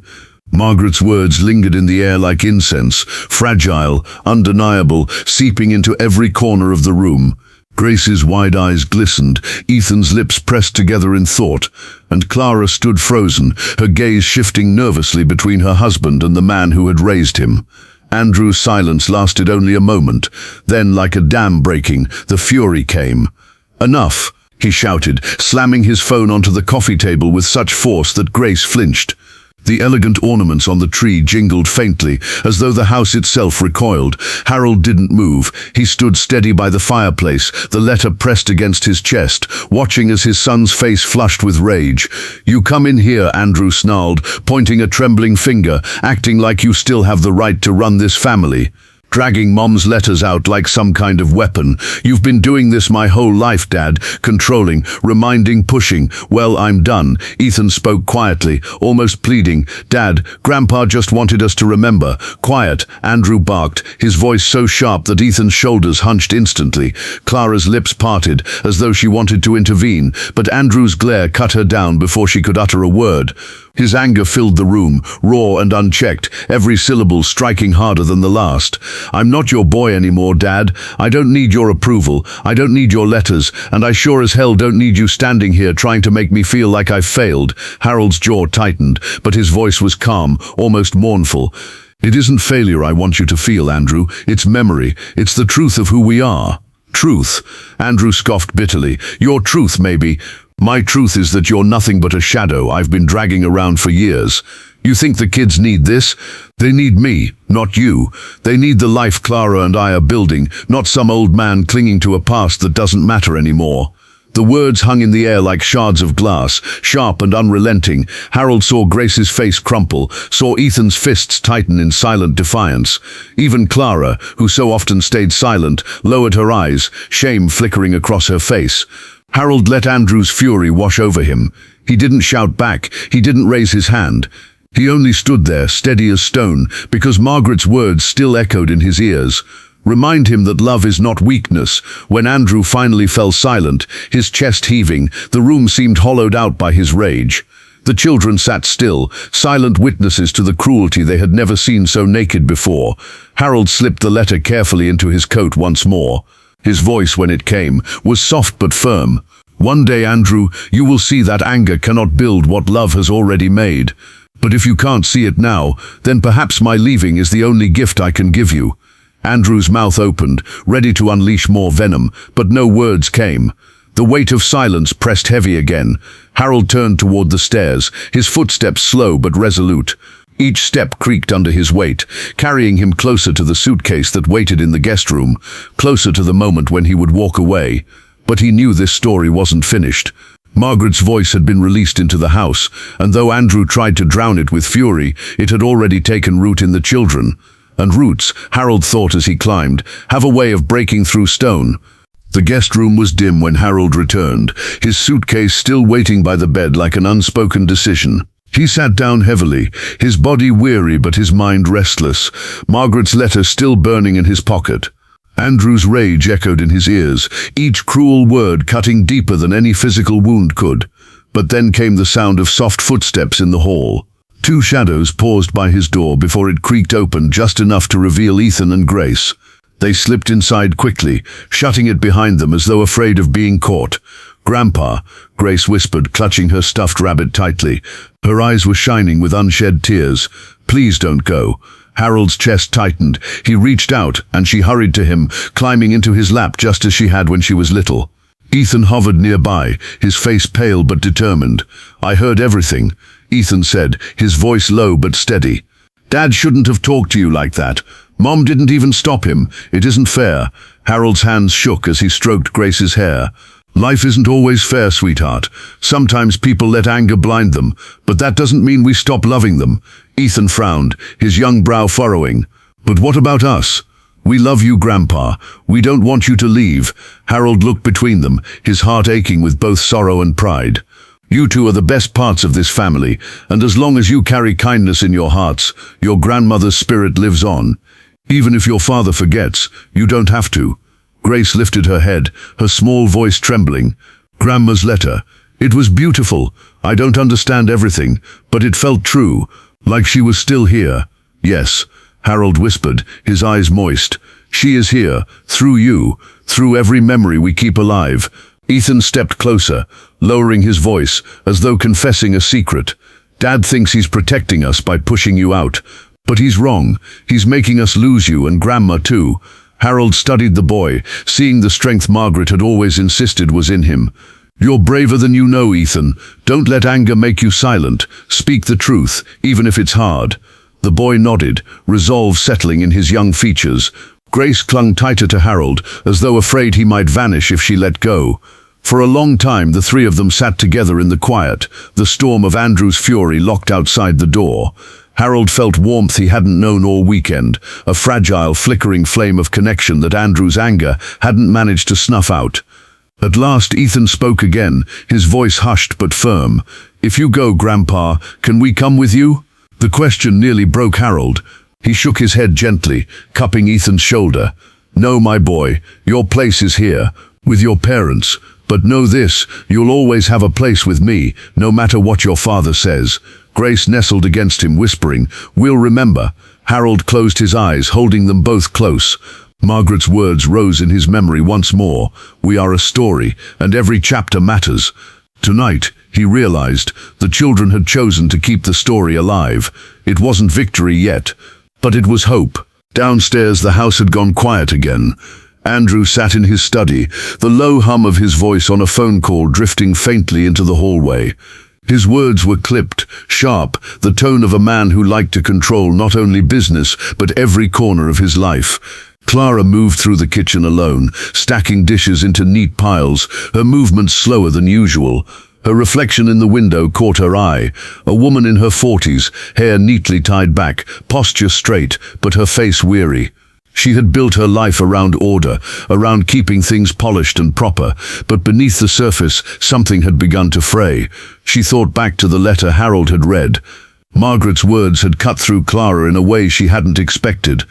S1: Margaret's words lingered in the air like incense, fragile, undeniable, seeping into every corner of the room. Grace's wide eyes glistened, Ethan's lips pressed together in thought, and Clara stood frozen, her gaze shifting nervously between her husband and the man who had raised him. Andrew's silence lasted only a moment. Then, like a dam breaking, the fury came. "Enough," he shouted, slamming his phone onto the coffee table with such force that Grace flinched. The elegant ornaments on the tree jingled faintly, as though the house itself recoiled. Harold didn't move. He stood steady by the fireplace, the letter pressed against his chest, watching as his son's face flushed with rage. "You come in here," Andrew snarled, pointing a trembling finger, "acting like you still have the right to run this family. Dragging Mom's letters out like some kind of weapon. You've been doing this my whole life, Dad. Controlling, reminding, pushing. Well, I'm done." Ethan spoke quietly, almost pleading. "Dad, Grandpa just wanted us to remember." "Quiet," Andrew barked, his voice so sharp that Ethan's shoulders hunched instantly. Clara's lips parted, as though she wanted to intervene, but Andrew's glare cut her down before she could utter a word. His anger filled the room, raw and unchecked, every syllable striking harder than the last. "I'm not your boy anymore, Dad. I don't need your approval. I don't need your letters, and I sure as hell don't need you standing here trying to make me feel like I've failed." Harold's jaw tightened, but his voice was calm, almost mournful. "It isn't failure I want you to feel, Andrew. It's memory. It's the truth of who we are." "Truth?" Andrew scoffed bitterly. "Your truth, maybe. My truth is that you're nothing but a shadow I've been dragging around for years. You think the kids need this? They need me, not you. They need the life Clara and I are building, not some old man clinging to a past that doesn't matter anymore." The words hung in the air like shards of glass, sharp and unrelenting. Harold saw Grace's face crumple, saw Ethan's fists tighten in silent defiance. Even Clara, who so often stayed silent, lowered her eyes, shame flickering across her face. Harold let Andrew's fury wash over him. He didn't shout back, he didn't raise his hand. He only stood there, steady as stone, because Margaret's words still echoed in his ears. Remind him that love is not weakness. When Andrew finally fell silent, his chest heaving, the room seemed hollowed out by his rage. The children sat still, silent witnesses to the cruelty they had never seen so naked before. Harold slipped the letter carefully into his coat once more. His voice, when it came, was soft but firm. One day, Andrew, you will see that anger cannot build what love has already made. But if you can't see it now, then perhaps my leaving is the only gift I can give you. Andrew's mouth opened, ready to unleash more venom, but no words came. The weight of silence pressed heavy again. Harold turned toward the stairs, his footsteps slow but resolute. Each step creaked under his weight, carrying him closer to the suitcase that waited in the guest room, closer to the moment when he would walk away. But he knew this story wasn't finished. Margaret's voice had been released into the house, and though Andrew tried to drown it with fury, it had already taken root in the children. And roots, Harold thought as he climbed, have a way of breaking through stone. The guest room was dim when Harold returned, his suitcase still waiting by the bed like an unspoken decision. He sat down heavily, his body weary but his mind restless, Margaret's letter still burning in his pocket. Andrew's rage echoed in his ears, each cruel word cutting deeper than any physical wound could. But then came the sound of soft footsteps in the hall. Two shadows paused by his door before it creaked open just enough to reveal Ethan and Grace. They slipped inside quickly, shutting it behind them as though afraid of being caught. "Grandpa," Grace whispered, clutching her stuffed rabbit tightly. Her eyes were shining with unshed tears. "Please don't go." Harold's chest tightened. He reached out, and she hurried to him, climbing into his lap just as she had when she was little. Ethan hovered nearby, his face pale but determined. "I heard everything," Ethan said, his voice low but steady. "Dad shouldn't have talked to you like that. Mom didn't even stop him. It isn't fair." Harold's hands shook as he stroked Grace's hair. "Life isn't always fair, sweetheart. Sometimes people let anger blind them, but that doesn't mean we stop loving them." Ethan frowned, his young brow furrowing. "But what about us? We love you, Grandpa. We don't want you to leave." Harold looked between them, his heart aching with both sorrow and pride. "You two are the best parts of this family, and as long as you carry kindness in your hearts, your grandmother's spirit lives on. Even if your father forgets, you don't have to." Grace lifted her head, her small voice trembling. "Grandma's letter. It was beautiful. I don't understand everything, but it felt true, like she was still here." "Yes," Harold whispered, his eyes moist. "She is here, through you, through every memory we keep alive." Ethan stepped closer, lowering his voice, as though confessing a secret. "Dad thinks he's protecting us by pushing you out. But he's wrong. He's making us lose you and Grandma too." Harold studied the boy, seeing the strength Margaret had always insisted was in him. "You're braver than you know, Ethan. Don't let anger make you silent. Speak the truth, even if it's hard." The boy nodded, resolve settling in his young features. Grace clung tighter to Harold, as though afraid he might vanish if she let go. For a long time the three of them sat together in the quiet, the storm of Andrew's fury locked outside the door. Harold felt warmth he hadn't known all weekend, a fragile, flickering flame of connection that Andrew's anger hadn't managed to snuff out. At last Ethan spoke again, his voice hushed but firm. "If you go, Grandpa, can we come with you?" The question nearly broke Harold. He shook his head gently, cupping Ethan's shoulder. "No, my boy, your place is here, with your parents. But know this, you'll always have a place with me, no matter what your father says." Grace nestled against him, whispering, "We'll remember." Harold closed his eyes, holding them both close. Margaret's words rose in his memory once more. "We are a story, and every chapter matters." Tonight, he realized, the children had chosen to keep the story alive. It wasn't victory yet, but it was hope. Downstairs, the house had gone quiet again. Andrew sat in his study, the low hum of his voice on a phone call drifting faintly into the hallway. His words were clipped, sharp, the tone of a man who liked to control not only business, but every corner of his life. Clara moved through the kitchen alone, stacking dishes into neat piles, her movements slower than usual. Her reflection in the window caught her eye. A woman in her 40s, hair neatly tied back, posture straight, but her face weary. She had built her life around order, around keeping things polished and proper, but beneath the surface, something had begun to fray. She thought back to the letter Harold had read. Margaret's words had cut through Clara in a way she hadn't expected.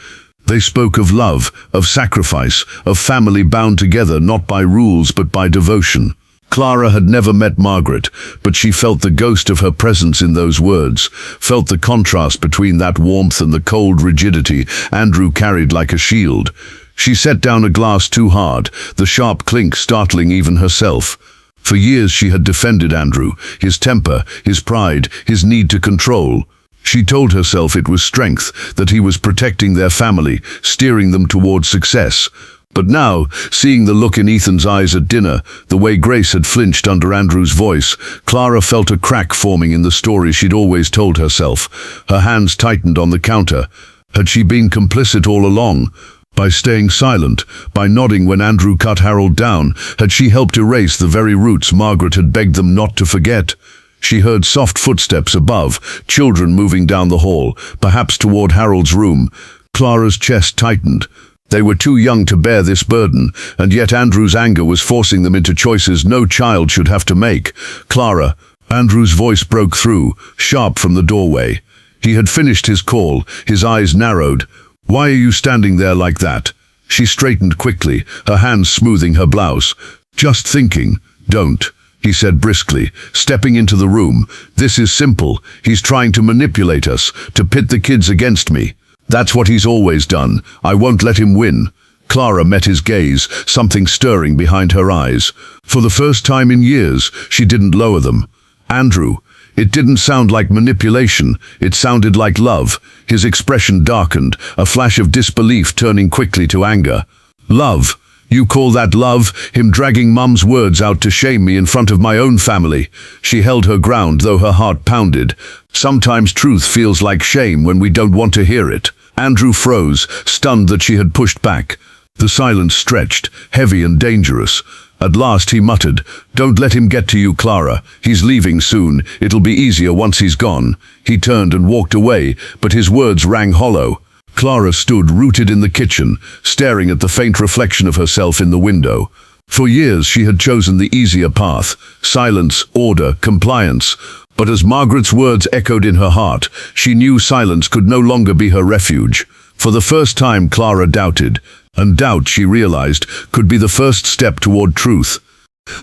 S1: They spoke of love, of sacrifice, of family bound together not by rules but by devotion. Clara had never met Margaret, but she felt the ghost of her presence in those words, felt the contrast between that warmth and the cold rigidity Andrew carried like a shield. She set down a glass too hard, the sharp clink startling even herself. For years she had defended Andrew, his temper, his pride, his need to control. She told herself it was strength, that he was protecting their family, steering them towards success. But now, seeing the look in Ethan's eyes at dinner, the way Grace had flinched under Andrew's voice, Clara felt a crack forming in the story she'd always told herself. Her hands tightened on the counter. Had she been complicit all along? By staying silent, by nodding when Andrew cut Harold down, had she helped erase the very roots Margaret had begged them not to forget? She heard soft footsteps above, children moving down the hall, perhaps toward Harold's room. Clara's chest tightened. They were too young to bear this burden, and yet Andrew's anger was forcing them into choices no child should have to make. Clara, Andrew's voice broke through, sharp from the doorway. He had finished his call, his eyes narrowed. "Why are you standing there like that?" She straightened quickly, her hands smoothing her blouse. "Just thinking." "Don't," he said briskly, stepping into the room. "This is simple. He's trying to manipulate us, to pit the kids against me. That's what he's always done. I won't let him win." Clara met his gaze, something stirring behind her eyes. For the first time in years, she didn't lower them. "Andrew." It didn't sound like manipulation, it sounded like love. His expression darkened, a flash of disbelief turning quickly to anger. "Love? You call that love? Him dragging Mum's words out to shame me in front of my own family." She held her ground, though her heart pounded. Sometimes truth feels like shame when we don't want to hear it. Andrew froze, stunned that she had pushed back. The silence stretched, heavy and dangerous. At last he muttered, "Don't let him get to you, Clara. He's leaving soon. It'll be easier once he's gone." He turned and walked away, but his words rang hollow. Clara stood rooted in the kitchen, staring at the faint reflection of herself in the window. For years she had chosen the easier path, silence, order, compliance. But as Margaret's words echoed in her heart, she knew silence could no longer be her refuge. For the first time Clara doubted, and doubt, she realized, could be the first step toward truth.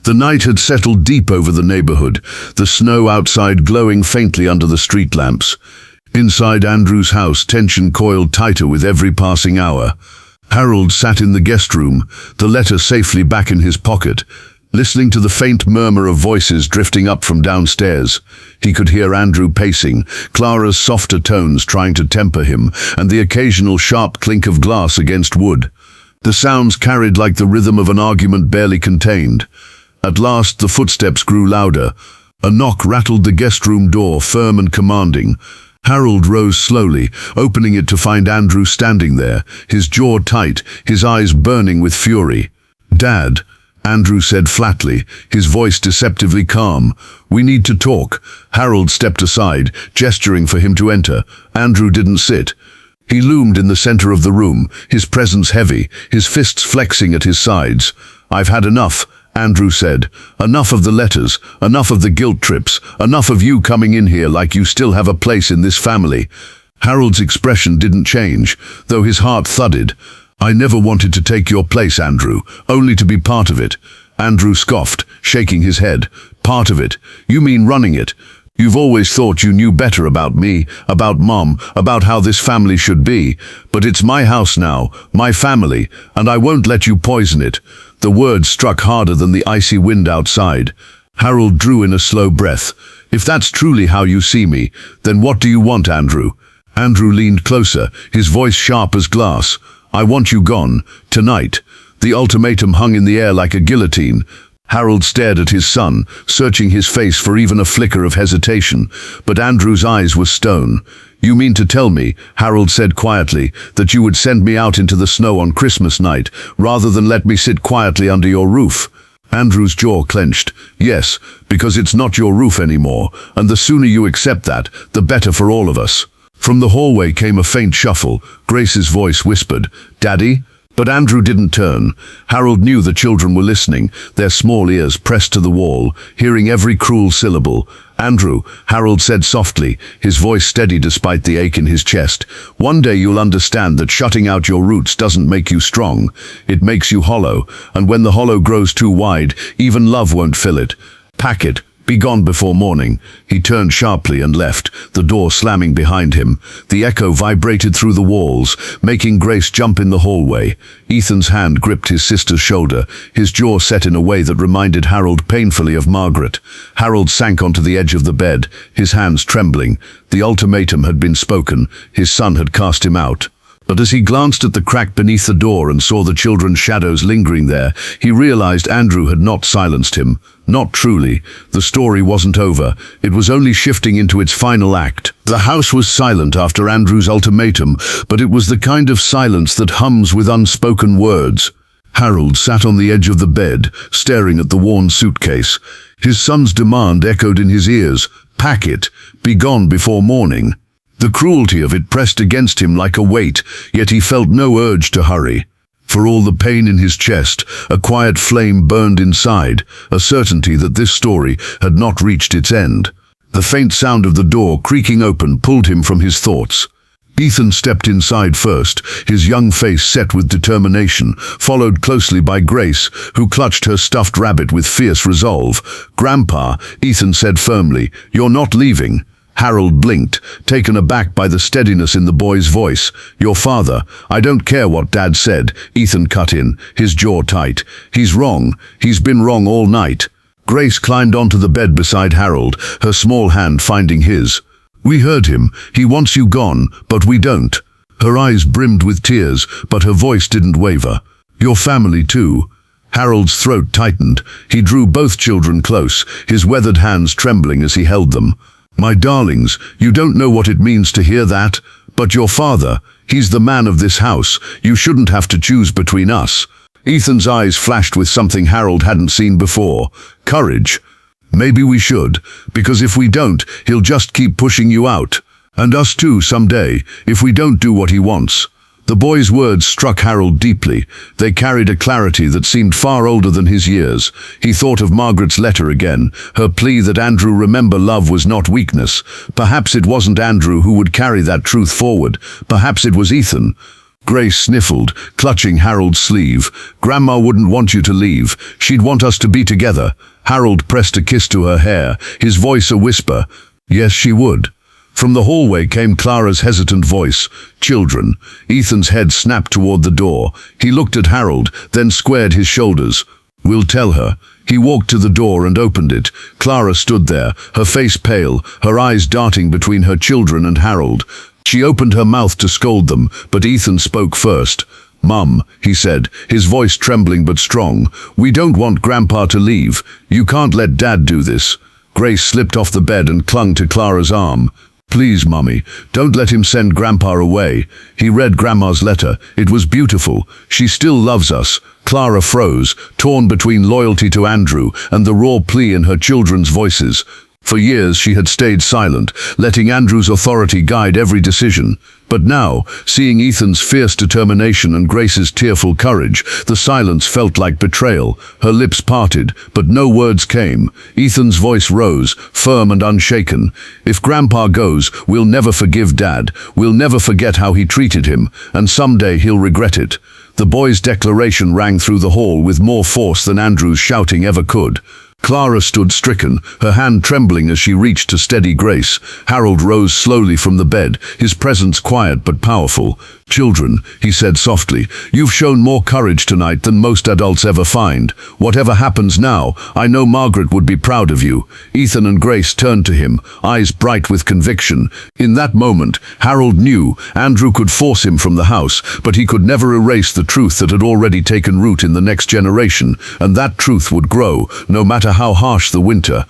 S1: The night had settled deep over the neighborhood, the snow outside glowing faintly under the street lamps. Inside Andrew's house, tension coiled tighter with every passing hour. Harold sat in the guest room, the letter safely back in his pocket, listening to the faint murmur of voices drifting up from downstairs. He could hear Andrew pacing, Clara's softer tones trying to temper him, and the occasional sharp clink of glass against wood. The sounds carried like the rhythm of an argument barely contained. At last the footsteps grew louder. A knock rattled the guest room door, firm and commanding. Harold rose slowly, opening it to find Andrew standing there, his jaw tight, his eyes burning with fury. "Dad," Andrew said flatly, his voice deceptively calm. "We need to talk." Harold stepped aside, gesturing for him to enter. Andrew didn't sit. He loomed in the center of the room, his presence heavy, his fists flexing at his sides. "I've had enough," Andrew said. "Enough of the letters, enough of the guilt trips, enough of you coming in here like you still have a place in this family." Harold's expression didn't change, though his heart thudded. "I never wanted to take your place, Andrew, only to be part of it." Andrew scoffed, shaking his head. "Part of it? You mean running it? You've always thought you knew better about me, about Mom, about how this family should be. But it's my house now, my family, and I won't let you poison it." The words struck harder than the icy wind outside. Harold drew in a slow breath. "If that's truly how you see me, then what do you want, Andrew?" Andrew leaned closer, his voice sharp as glass. "I want you gone, tonight." The ultimatum hung in the air like a guillotine. Harold stared at his son, searching his face for even a flicker of hesitation, but Andrew's eyes were stone. You mean to tell me, Harold said quietly, that you would send me out into the snow on Christmas night, rather than let me sit quietly under your roof? Andrew's jaw clenched. Yes, because it's not your roof anymore, and the sooner you accept that, the better for all of us. From the hallway came a faint shuffle. Grace's voice whispered, "Daddy?" But Andrew didn't turn. Harold knew the children were listening, their small ears pressed to the wall, hearing every cruel syllable. "Andrew," Harold said softly, his voice steady despite the ache in his chest, "one day you'll understand that shutting out your roots doesn't make you strong. It makes you hollow, and when the hollow grows too wide, even love won't fill it. Pack it. Be gone before morning." He turned sharply and left, the door slamming behind him. The echo vibrated through the walls, making Grace jump in the hallway. Ethan's hand gripped his sister's shoulder, his jaw set in a way that reminded Harold painfully of Margaret. Harold sank onto the edge of the bed, his hands trembling. The ultimatum had been spoken, his son had cast him out. But as he glanced at the crack beneath the door and saw the children's shadows lingering there, he realized Andrew had not silenced him. Not truly. The story wasn't over. It was only shifting into its final act. The house was silent after Andrew's ultimatum, but it was the kind of silence that hums with unspoken words. Harold sat on the edge of the bed, staring at the worn suitcase. His son's demand echoed in his ears. "Pack it. Be gone before morning." The cruelty of it pressed against him like a weight, yet he felt no urge to hurry. For all the pain in his chest, a quiet flame burned inside, a certainty that this story had not reached its end. The faint sound of the door creaking open pulled him from his thoughts. Ethan stepped inside first, his young face set with determination, followed closely by Grace, who clutched her stuffed rabbit with fierce resolve. "Grandpa," Ethan said firmly, "you're not leaving." Harold blinked, taken aback by the steadiness in the boy's voice. "Your father, I don't care what Dad said," Ethan cut in, his jaw tight. "He's wrong. He's been wrong all night." Grace climbed onto the bed beside Harold, her small hand finding his. "We heard him. He wants you gone, but we don't." Her eyes brimmed with tears, but her voice didn't waver. "Your family too." Harold's throat tightened. He drew both children close, his weathered hands trembling as he held them. "My darlings, you don't know what it means to hear that, but your father, he's the man of this house. You shouldn't have to choose between us." Ethan's eyes flashed with something Harold hadn't seen before. Courage. "Maybe we should, because if we don't, he'll just keep pushing you out. And us too someday, if we don't do what he wants." The boy's words struck Harold deeply. They carried a clarity that seemed far older than his years. He thought of Margaret's letter again, her plea that Andrew remember love was not weakness. Perhaps it wasn't Andrew who would carry that truth forward. Perhaps it was Ethan. Grace sniffled, clutching Harold's sleeve. "Grandma wouldn't want you to leave. She'd want us to be together." Harold pressed a kiss to her hair, his voice a whisper. "Yes, she would." From the hallway came Clara's hesitant voice. "Children." Ethan's head snapped toward the door. He looked at Harold, then squared his shoulders. "We'll tell her." He walked to the door and opened it. Clara stood there, her face pale, her eyes darting between her children and Harold. She opened her mouth to scold them, but Ethan spoke first. "Mum," he said, his voice trembling but strong, "we don't want Grandpa to leave. You can't let Dad do this." Grace slipped off the bed and clung to Clara's arm. "Please, Mummy, don't let him send Grandpa away." He read Grandma's letter. It was beautiful. "She still loves us." Clara froze, torn between loyalty to Andrew and the raw plea in her children's voices. For years she had stayed silent, letting Andrew's authority guide every decision. But now, seeing Ethan's fierce determination and Grace's tearful courage, the silence felt like betrayal. Her lips parted, but no words came. Ethan's voice rose, firm and unshaken. "If Grandpa goes, we'll never forgive Dad. We'll never forget how he treated him, and someday he'll regret it." The boy's declaration rang through the hall with more force than Andrew's shouting ever could. Clara stood stricken, her hand trembling as she reached to steady Grace. Harold rose slowly from the bed, his presence quiet but powerful. "Children," he said softly, "you've shown more courage tonight than most adults ever find. Whatever happens now, I know Margaret would be proud of you." Ethan and Grace turned to him, eyes bright with conviction. In that moment, Harold knew Andrew could force him from the house, but he could never erase the truth that had already taken root in the next generation, and that truth would grow, no matter how harsh the winter.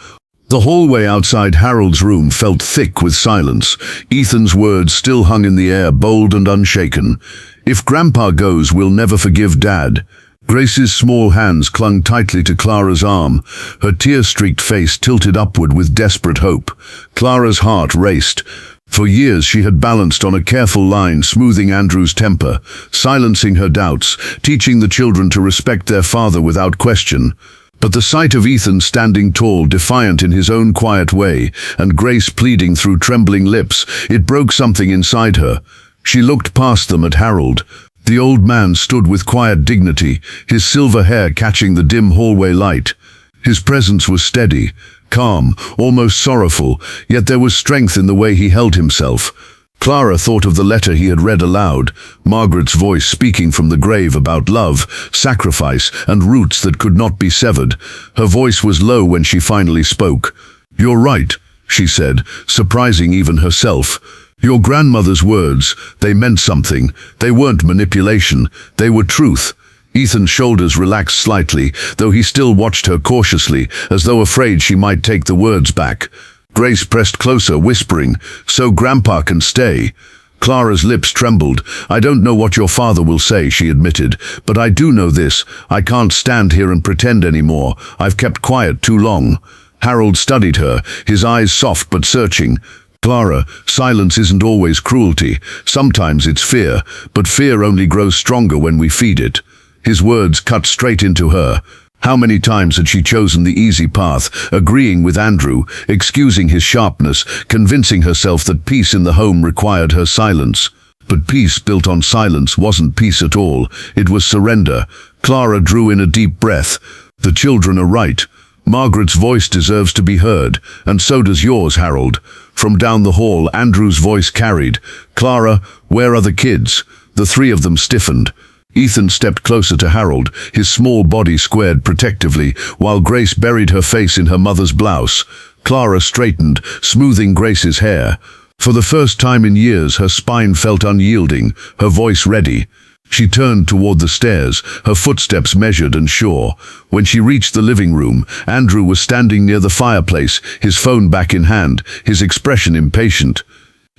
S1: The hallway outside Harold's room felt thick with silence. Ethan's words still hung in the air, bold and unshaken. "If Grandpa goes, we'll never forgive Dad." Grace's small hands clung tightly to Clara's arm, her tear-streaked face tilted upward with desperate hope. Clara's heart raced. For years she had balanced on a careful line, smoothing Andrew's temper, silencing her doubts, teaching the children to respect their father without question. But the sight of Ethan standing tall, defiant in his own quiet way, and Grace pleading through trembling lips, it broke something inside her. She looked past them at Harold. The old man stood with quiet dignity, his silver hair catching the dim hallway light. His presence was steady, calm, almost sorrowful, yet there was strength in the way he held himself. Clara thought of the letter he had read aloud, Margaret's voice speaking from the grave about love, sacrifice, and roots that could not be severed. Her voice was low when she finally spoke. "You're right," she said, surprising even herself. "Your grandmother's words, they meant something. They weren't manipulation, they were truth." Ethan's shoulders relaxed slightly, though he still watched her cautiously, as though afraid she might take the words back. Grace pressed closer, whispering, "So Grandpa can stay." Clara's lips trembled. "I don't know what your father will say," she admitted, "but I do know this. I can't stand here and pretend anymore. I've kept quiet too long." Harold studied her, his eyes soft but searching. "Clara, silence isn't always cruelty. Sometimes it's fear, but fear only grows stronger when we feed it." His words cut straight into her. How many times had she chosen the easy path, agreeing with Andrew, excusing his sharpness, convincing herself that peace in the home required her silence. But peace built on silence wasn't peace at all. It was surrender. Clara drew in a deep breath. "The children are right. Margaret's voice deserves to be heard, and so does yours, Harold." From down the hall, Andrew's voice carried, "Clara, where are the kids?" The three of them stiffened. Ethan stepped closer to Harold, his small body squared protectively, while Grace buried her face in her mother's blouse. Clara straightened, smoothing Grace's hair. For the first time in years, her spine felt unyielding, her voice ready. She turned toward the stairs, her footsteps measured and sure. When she reached the living room, Andrew was standing near the fireplace, his phone back in hand, his expression impatient.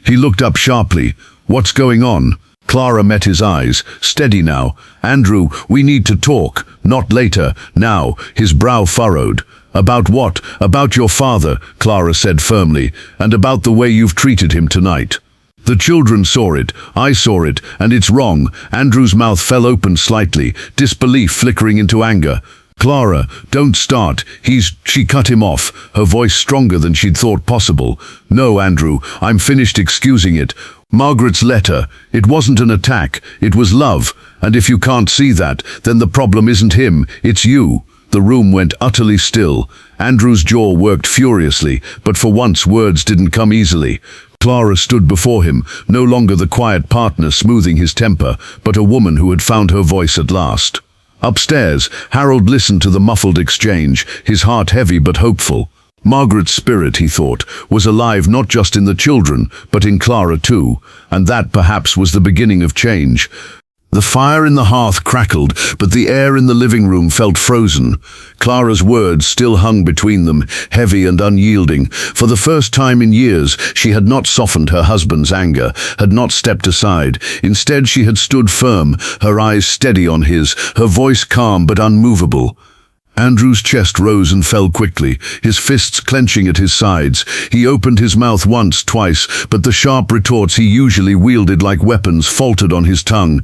S1: He looked up sharply. "What's going on?" Clara met his eyes. "Steady now. Andrew, we need to talk. Not later. Now." His brow furrowed. "About what?" "About your father," Clara said firmly, "and about the way you've treated him tonight." The children saw it, I saw it, and it's wrong. Andrew's mouth fell open slightly, disbelief flickering into anger. "Clara, don't start. She cut him off, her voice stronger than she'd thought possible. "No, Andrew, I'm finished excusing it. Margaret's letter, it wasn't an attack, it was love. And if you can't see that, then the problem isn't him, it's you." The room went utterly still. Andrew's jaw worked furiously, but for once words didn't come easily. Clara stood before him, no longer the quiet partner smoothing his temper, but a woman who had found her voice at last. Upstairs, Harold listened to the muffled exchange, his heart heavy but hopeful. Margaret's spirit, he thought, was alive not just in the children, but in Clara too, and that perhaps was the beginning of change. The fire in the hearth crackled, but the air in the living room felt frozen. Clara's words still hung between them, heavy and unyielding. For the first time in years, she had not softened her husband's anger, had not stepped aside. Instead, she had stood firm, her eyes steady on his, her voice calm but unmovable. Andrew's chest rose and fell quickly, his fists clenching at his sides. He opened his mouth once, twice, but the sharp retorts he usually wielded like weapons faltered on his tongue.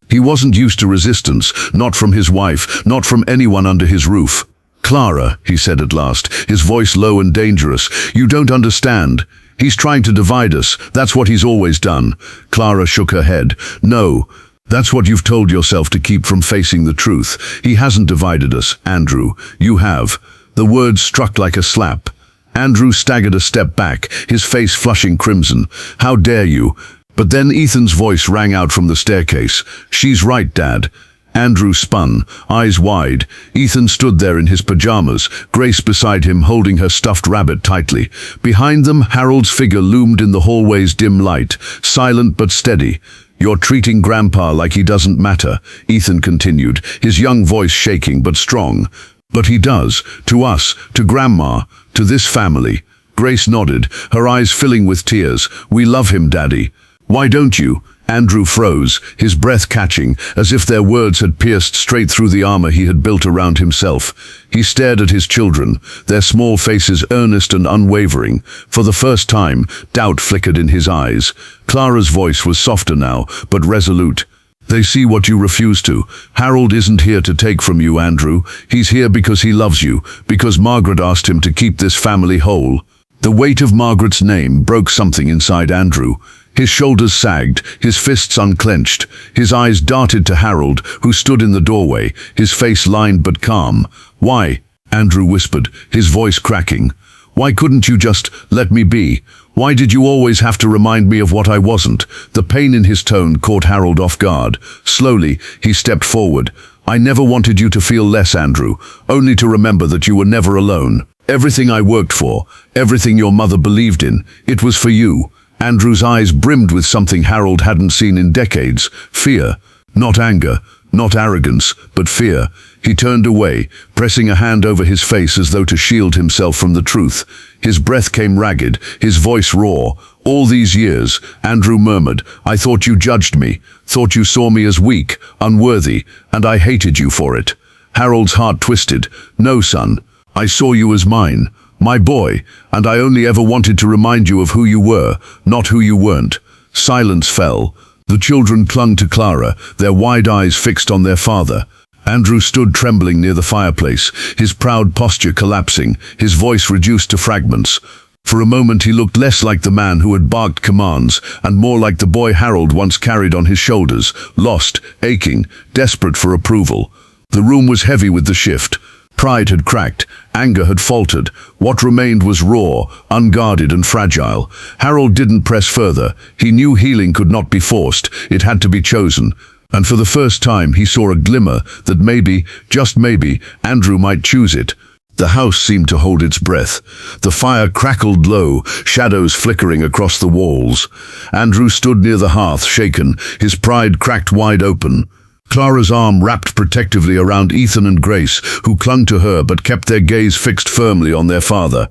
S1: He wasn't used to resistance, not from his wife, not from anyone under his roof. "Clara," he said at last, his voice low and dangerous, "you don't understand. He's trying to divide us. That's what he's always done." Clara shook her head. "No. That's what you've told yourself to keep from facing the truth. He hasn't divided us, Andrew. You have." The words struck like a slap. Andrew staggered a step back, his face flushing crimson. "How dare you?" But then Ethan's voice rang out from the staircase. "She's right, Dad." Andrew spun, eyes wide. Ethan stood there in his pajamas, Grace beside him holding her stuffed rabbit tightly. Behind them, Harold's figure loomed in the hallway's dim light, silent but steady. "You're treating Grandpa like he doesn't matter," Ethan continued, his young voice shaking but strong. But he does, to us, to Grandma, to this family. Grace nodded, her eyes filling with tears. We love him, Daddy. Why don't you? Andrew froze, his breath catching, as if their words had pierced straight through the armor he had built around himself. He stared at his children, their small faces earnest and unwavering. For the first time, doubt flickered in his eyes. Clara's voice was softer now, but resolute. They see what you refuse to. Harold isn't here to take from you, Andrew. He's here because he loves you, because Margaret asked him to keep this family whole. The weight of Margaret's name broke something inside Andrew. His shoulders sagged, his fists unclenched. His eyes darted to Harold, who stood in the doorway, his face lined but calm. Why? Andrew whispered, his voice cracking. Why couldn't you just let me be? Why did you always have to remind me of what I wasn't? The pain in his tone caught Harold off guard. Slowly, he stepped forward. I never wanted you to feel less, Andrew, only to remember that you were never alone. Everything I worked for, everything your mother believed in, it was for you. Andrew's eyes brimmed with something Harold hadn't seen in decades. Fear. Not anger, not arrogance, but fear. He turned away, pressing a hand over his face as though to shield himself from the truth. His breath came ragged, his voice raw. All these years, Andrew murmured, I thought you judged me, thought you saw me as weak, unworthy, and I hated you for it. Harold's heart twisted. No, son. I saw you as mine. My boy, and I only ever wanted to remind you of who you were, not who you weren't. Silence fell. The children clung to Clara, their wide eyes fixed on their father. Andrew stood trembling near the fireplace, his proud posture collapsing, his voice reduced to fragments. For a moment he looked less like the man who had barked commands, and more like the boy Harold once carried on his shoulders, lost, aching, desperate for approval. The room was heavy with the shift. Pride had cracked, anger had faltered. What remained was raw, unguarded and fragile. Harold didn't press further. He knew healing could not be forced, it had to be chosen. And for the first time he saw a glimmer that maybe, just maybe, Andrew might choose it. The house seemed to hold its breath. The fire crackled low, shadows flickering across the walls. Andrew stood near the hearth, shaken, his pride cracked wide open. Clara's arm wrapped protectively around Ethan and Grace, who clung to her but kept their gaze fixed firmly on their father.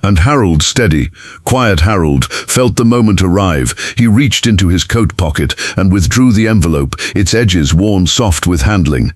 S1: And Harold, steady, quiet Harold, felt the moment arrive. He reached into his coat pocket and withdrew the envelope, its edges worn soft with handling.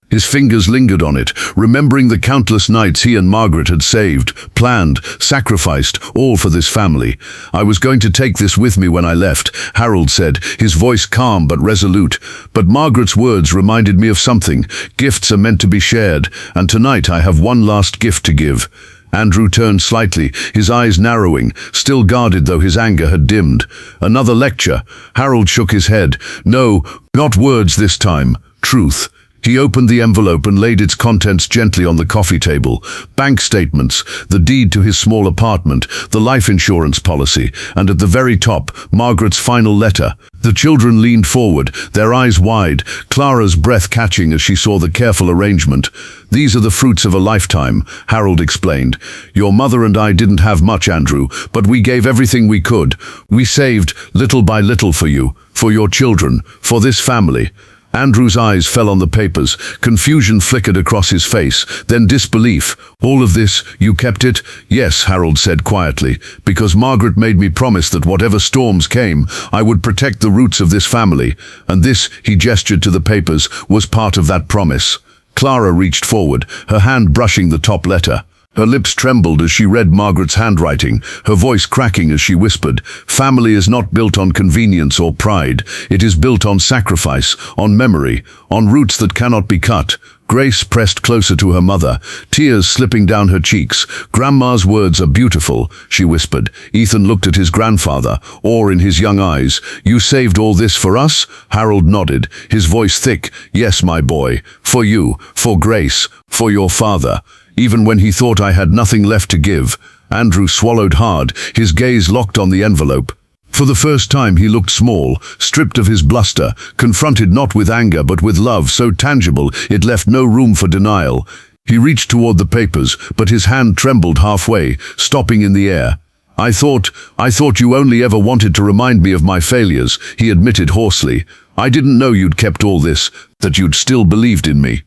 S1: His fingers lingered on it, remembering the countless nights he and Margaret had saved, planned, sacrificed, all for this family. I was going to take this with me when I left, Harold said, his voice calm but resolute. But Margaret's words reminded me of something. Gifts are meant to be shared, and tonight I have one last gift to give. Andrew turned slightly, his eyes narrowing, still guarded though his anger had dimmed. Another lecture. Harold shook his head. No, not words this time. Truth. He opened the envelope and laid its contents gently on the coffee table. Bank statements, the deed to his small apartment, the life insurance policy, and at the very top, Margaret's final letter. The children leaned forward, their eyes wide, Clara's breath catching as she saw the careful arrangement. These are the fruits of a lifetime, Harold explained. Your mother and I didn't have much, Andrew, but we gave everything we could. We saved, little by little for you, for your children, for this family. Andrew's eyes fell on the papers. Confusion flickered across his face, then disbelief. All of this, you kept it? Yes, Harold said quietly, because Margaret made me promise that whatever storms came, I would protect the roots of this family. And this, he gestured to the papers, was part of that promise. Clara reached forward, her hand brushing the top letter. Her lips trembled as she read Margaret's handwriting, her voice cracking as she whispered, Family is not built on convenience or pride. It is built on sacrifice, on memory, on roots that cannot be cut. Grace pressed closer to her mother, tears slipping down her cheeks. Grandma's words are beautiful, she whispered. Ethan looked at his grandfather, awe in his young eyes. You saved all this for us? Harold nodded, his voice thick. Yes, my boy. For you, for Grace, for your father. Even when he thought I had nothing left to give. Andrew swallowed hard, his gaze locked on the envelope. For the first time he looked small, stripped of his bluster, confronted not with anger but with love so tangible it left no room for denial. He reached toward the papers, but his hand trembled halfway, stopping in the air. I thought you only ever wanted to remind me of my failures, he admitted hoarsely. I didn't know you'd kept all this, that you'd still believed in me.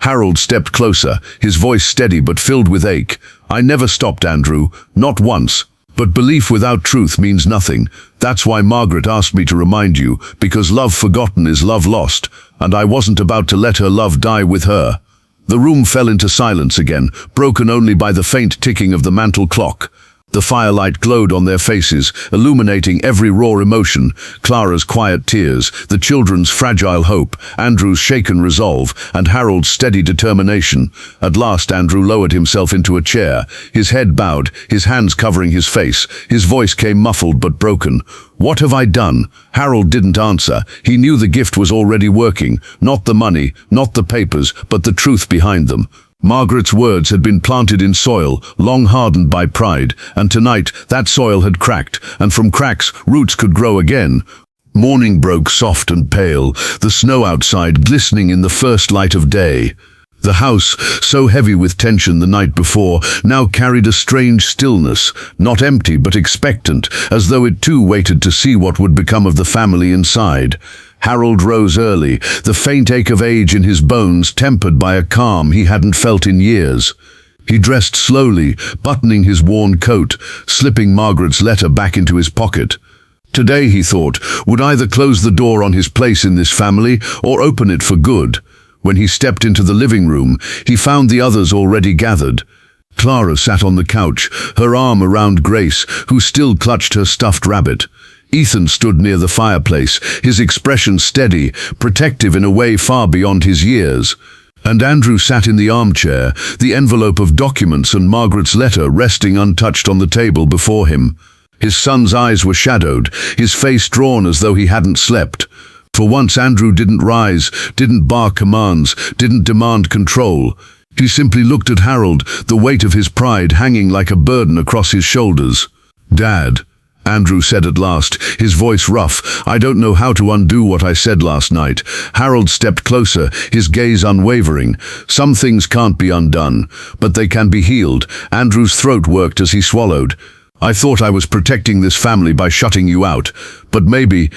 S1: Harold stepped closer, his voice steady but filled with ache. "I never stopped, Andrew, not once. But belief without truth means nothing. That's why Margaret asked me to remind you, because love forgotten is love lost, and I wasn't about to let her love die with her." The room fell into silence again, broken only by the faint ticking of the mantel clock. The firelight glowed on their faces, illuminating every raw emotion: Clara's quiet tears, the children's fragile hope, Andrew's shaken resolve, and Harold's steady determination. At last Andrew lowered himself into a chair, his head bowed, his hands covering his face. His voice came muffled but broken. "What have I done?" Harold didn't answer. He knew the gift was already working. Not the money, not the papers, but the truth behind them. Margaret's words had been planted in soil, long hardened by pride, and tonight that soil had cracked, and from cracks roots could grow again. Morning broke soft and pale, the snow outside glistening in the first light of day. The house, so heavy with tension the night before, now carried a strange stillness, not empty but expectant, as though it too waited to see what would become of the family inside. Harold rose early, the faint ache of age in his bones tempered by a calm he hadn't felt in years. He dressed slowly, buttoning his worn coat, slipping Margaret's letter back into his pocket. Today, he thought, would either close the door on his place in this family or open it for good. When he stepped into the living room, he found the others already gathered. Clara sat on the couch, her arm around Grace, who still clutched her stuffed rabbit. Ethan stood near the fireplace, his expression steady, protective in a way far beyond his years. And Andrew sat in the armchair, the envelope of documents and Margaret's letter resting untouched on the table before him. His son's eyes were shadowed, his face drawn as though he hadn't slept. For once Andrew didn't rise, didn't bark commands, didn't demand control. He simply looked at Harold, the weight of his pride hanging like a burden across his shoulders. "Dad," Andrew said at last, his voice rough, "I don't know how to undo what I said last night." Harold stepped closer, his gaze unwavering. "Some things can't be undone, but they can be healed." Andrew's throat worked as he swallowed. "I thought I was protecting this family by shutting you out, but maybe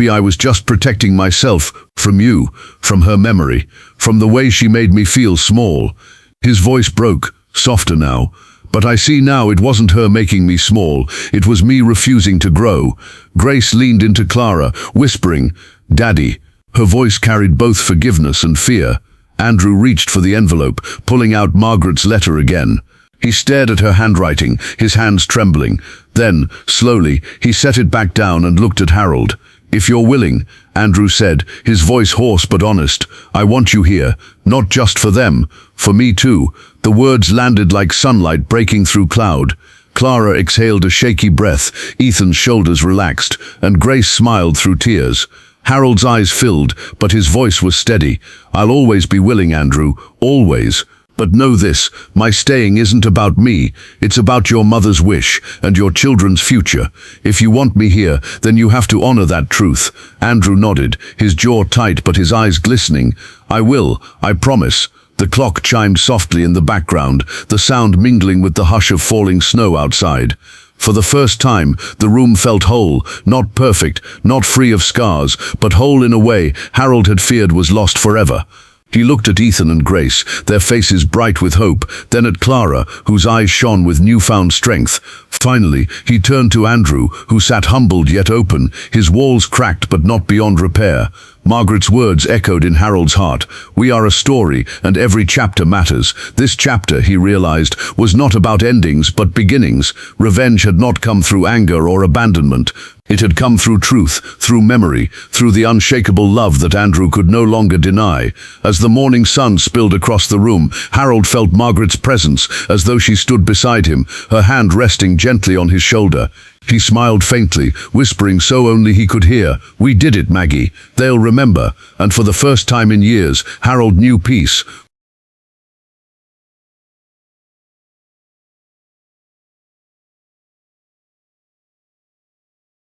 S1: I was just protecting myself from you, from her memory, from the way she made me feel small." His voice broke, softer now. "But I see now it wasn't her making me small, it was me refusing to grow." Grace leaned into Clara, whispering, "Daddy." Her voice carried both forgiveness and fear. Andrew reached for the envelope, pulling out Margaret's letter again. He stared at her handwriting, his hands trembling. Then, slowly, he set it back down and looked at Harold. "If you're willing," Andrew said, his voice hoarse but honest, "I want you here, not just for them, for me too." The words landed like sunlight breaking through cloud. Clara exhaled a shaky breath, Ethan's shoulders relaxed, and Grace smiled through tears. Harold's eyes filled, but his voice was steady. "I'll always be willing, Andrew, always. But know this, my staying isn't about me, it's about your mother's wish and your children's future. If you want me here, then you have to honor that truth." Andrew nodded, his jaw tight but his eyes glistening. "I will, I promise." The clock chimed softly in the background, the sound mingling with the hush of falling snow outside. For the first time, the room felt whole, not perfect, not free of scars, but whole in a way Harold had feared was lost forever. He looked at Ethan and Grace, their faces bright with hope, then at Clara, whose eyes shone with newfound strength. Finally, he turned to Andrew, who sat humbled yet open, his walls cracked but not beyond repair. Margaret's words echoed in Harold's heart. "We are a story, and every chapter matters." This chapter, he realized, was not about endings but beginnings. Revenge had not come through anger or abandonment. It had come through truth, through memory, through the unshakable love that Andrew could no longer deny. As the morning sun spilled across the room, Harold felt Margaret's presence, as though she stood beside him, her hand resting gently on his shoulder. He smiled faintly, whispering so only he could hear, "We did it, Maggie. They'll remember." And for the first time in years, Harold knew peace,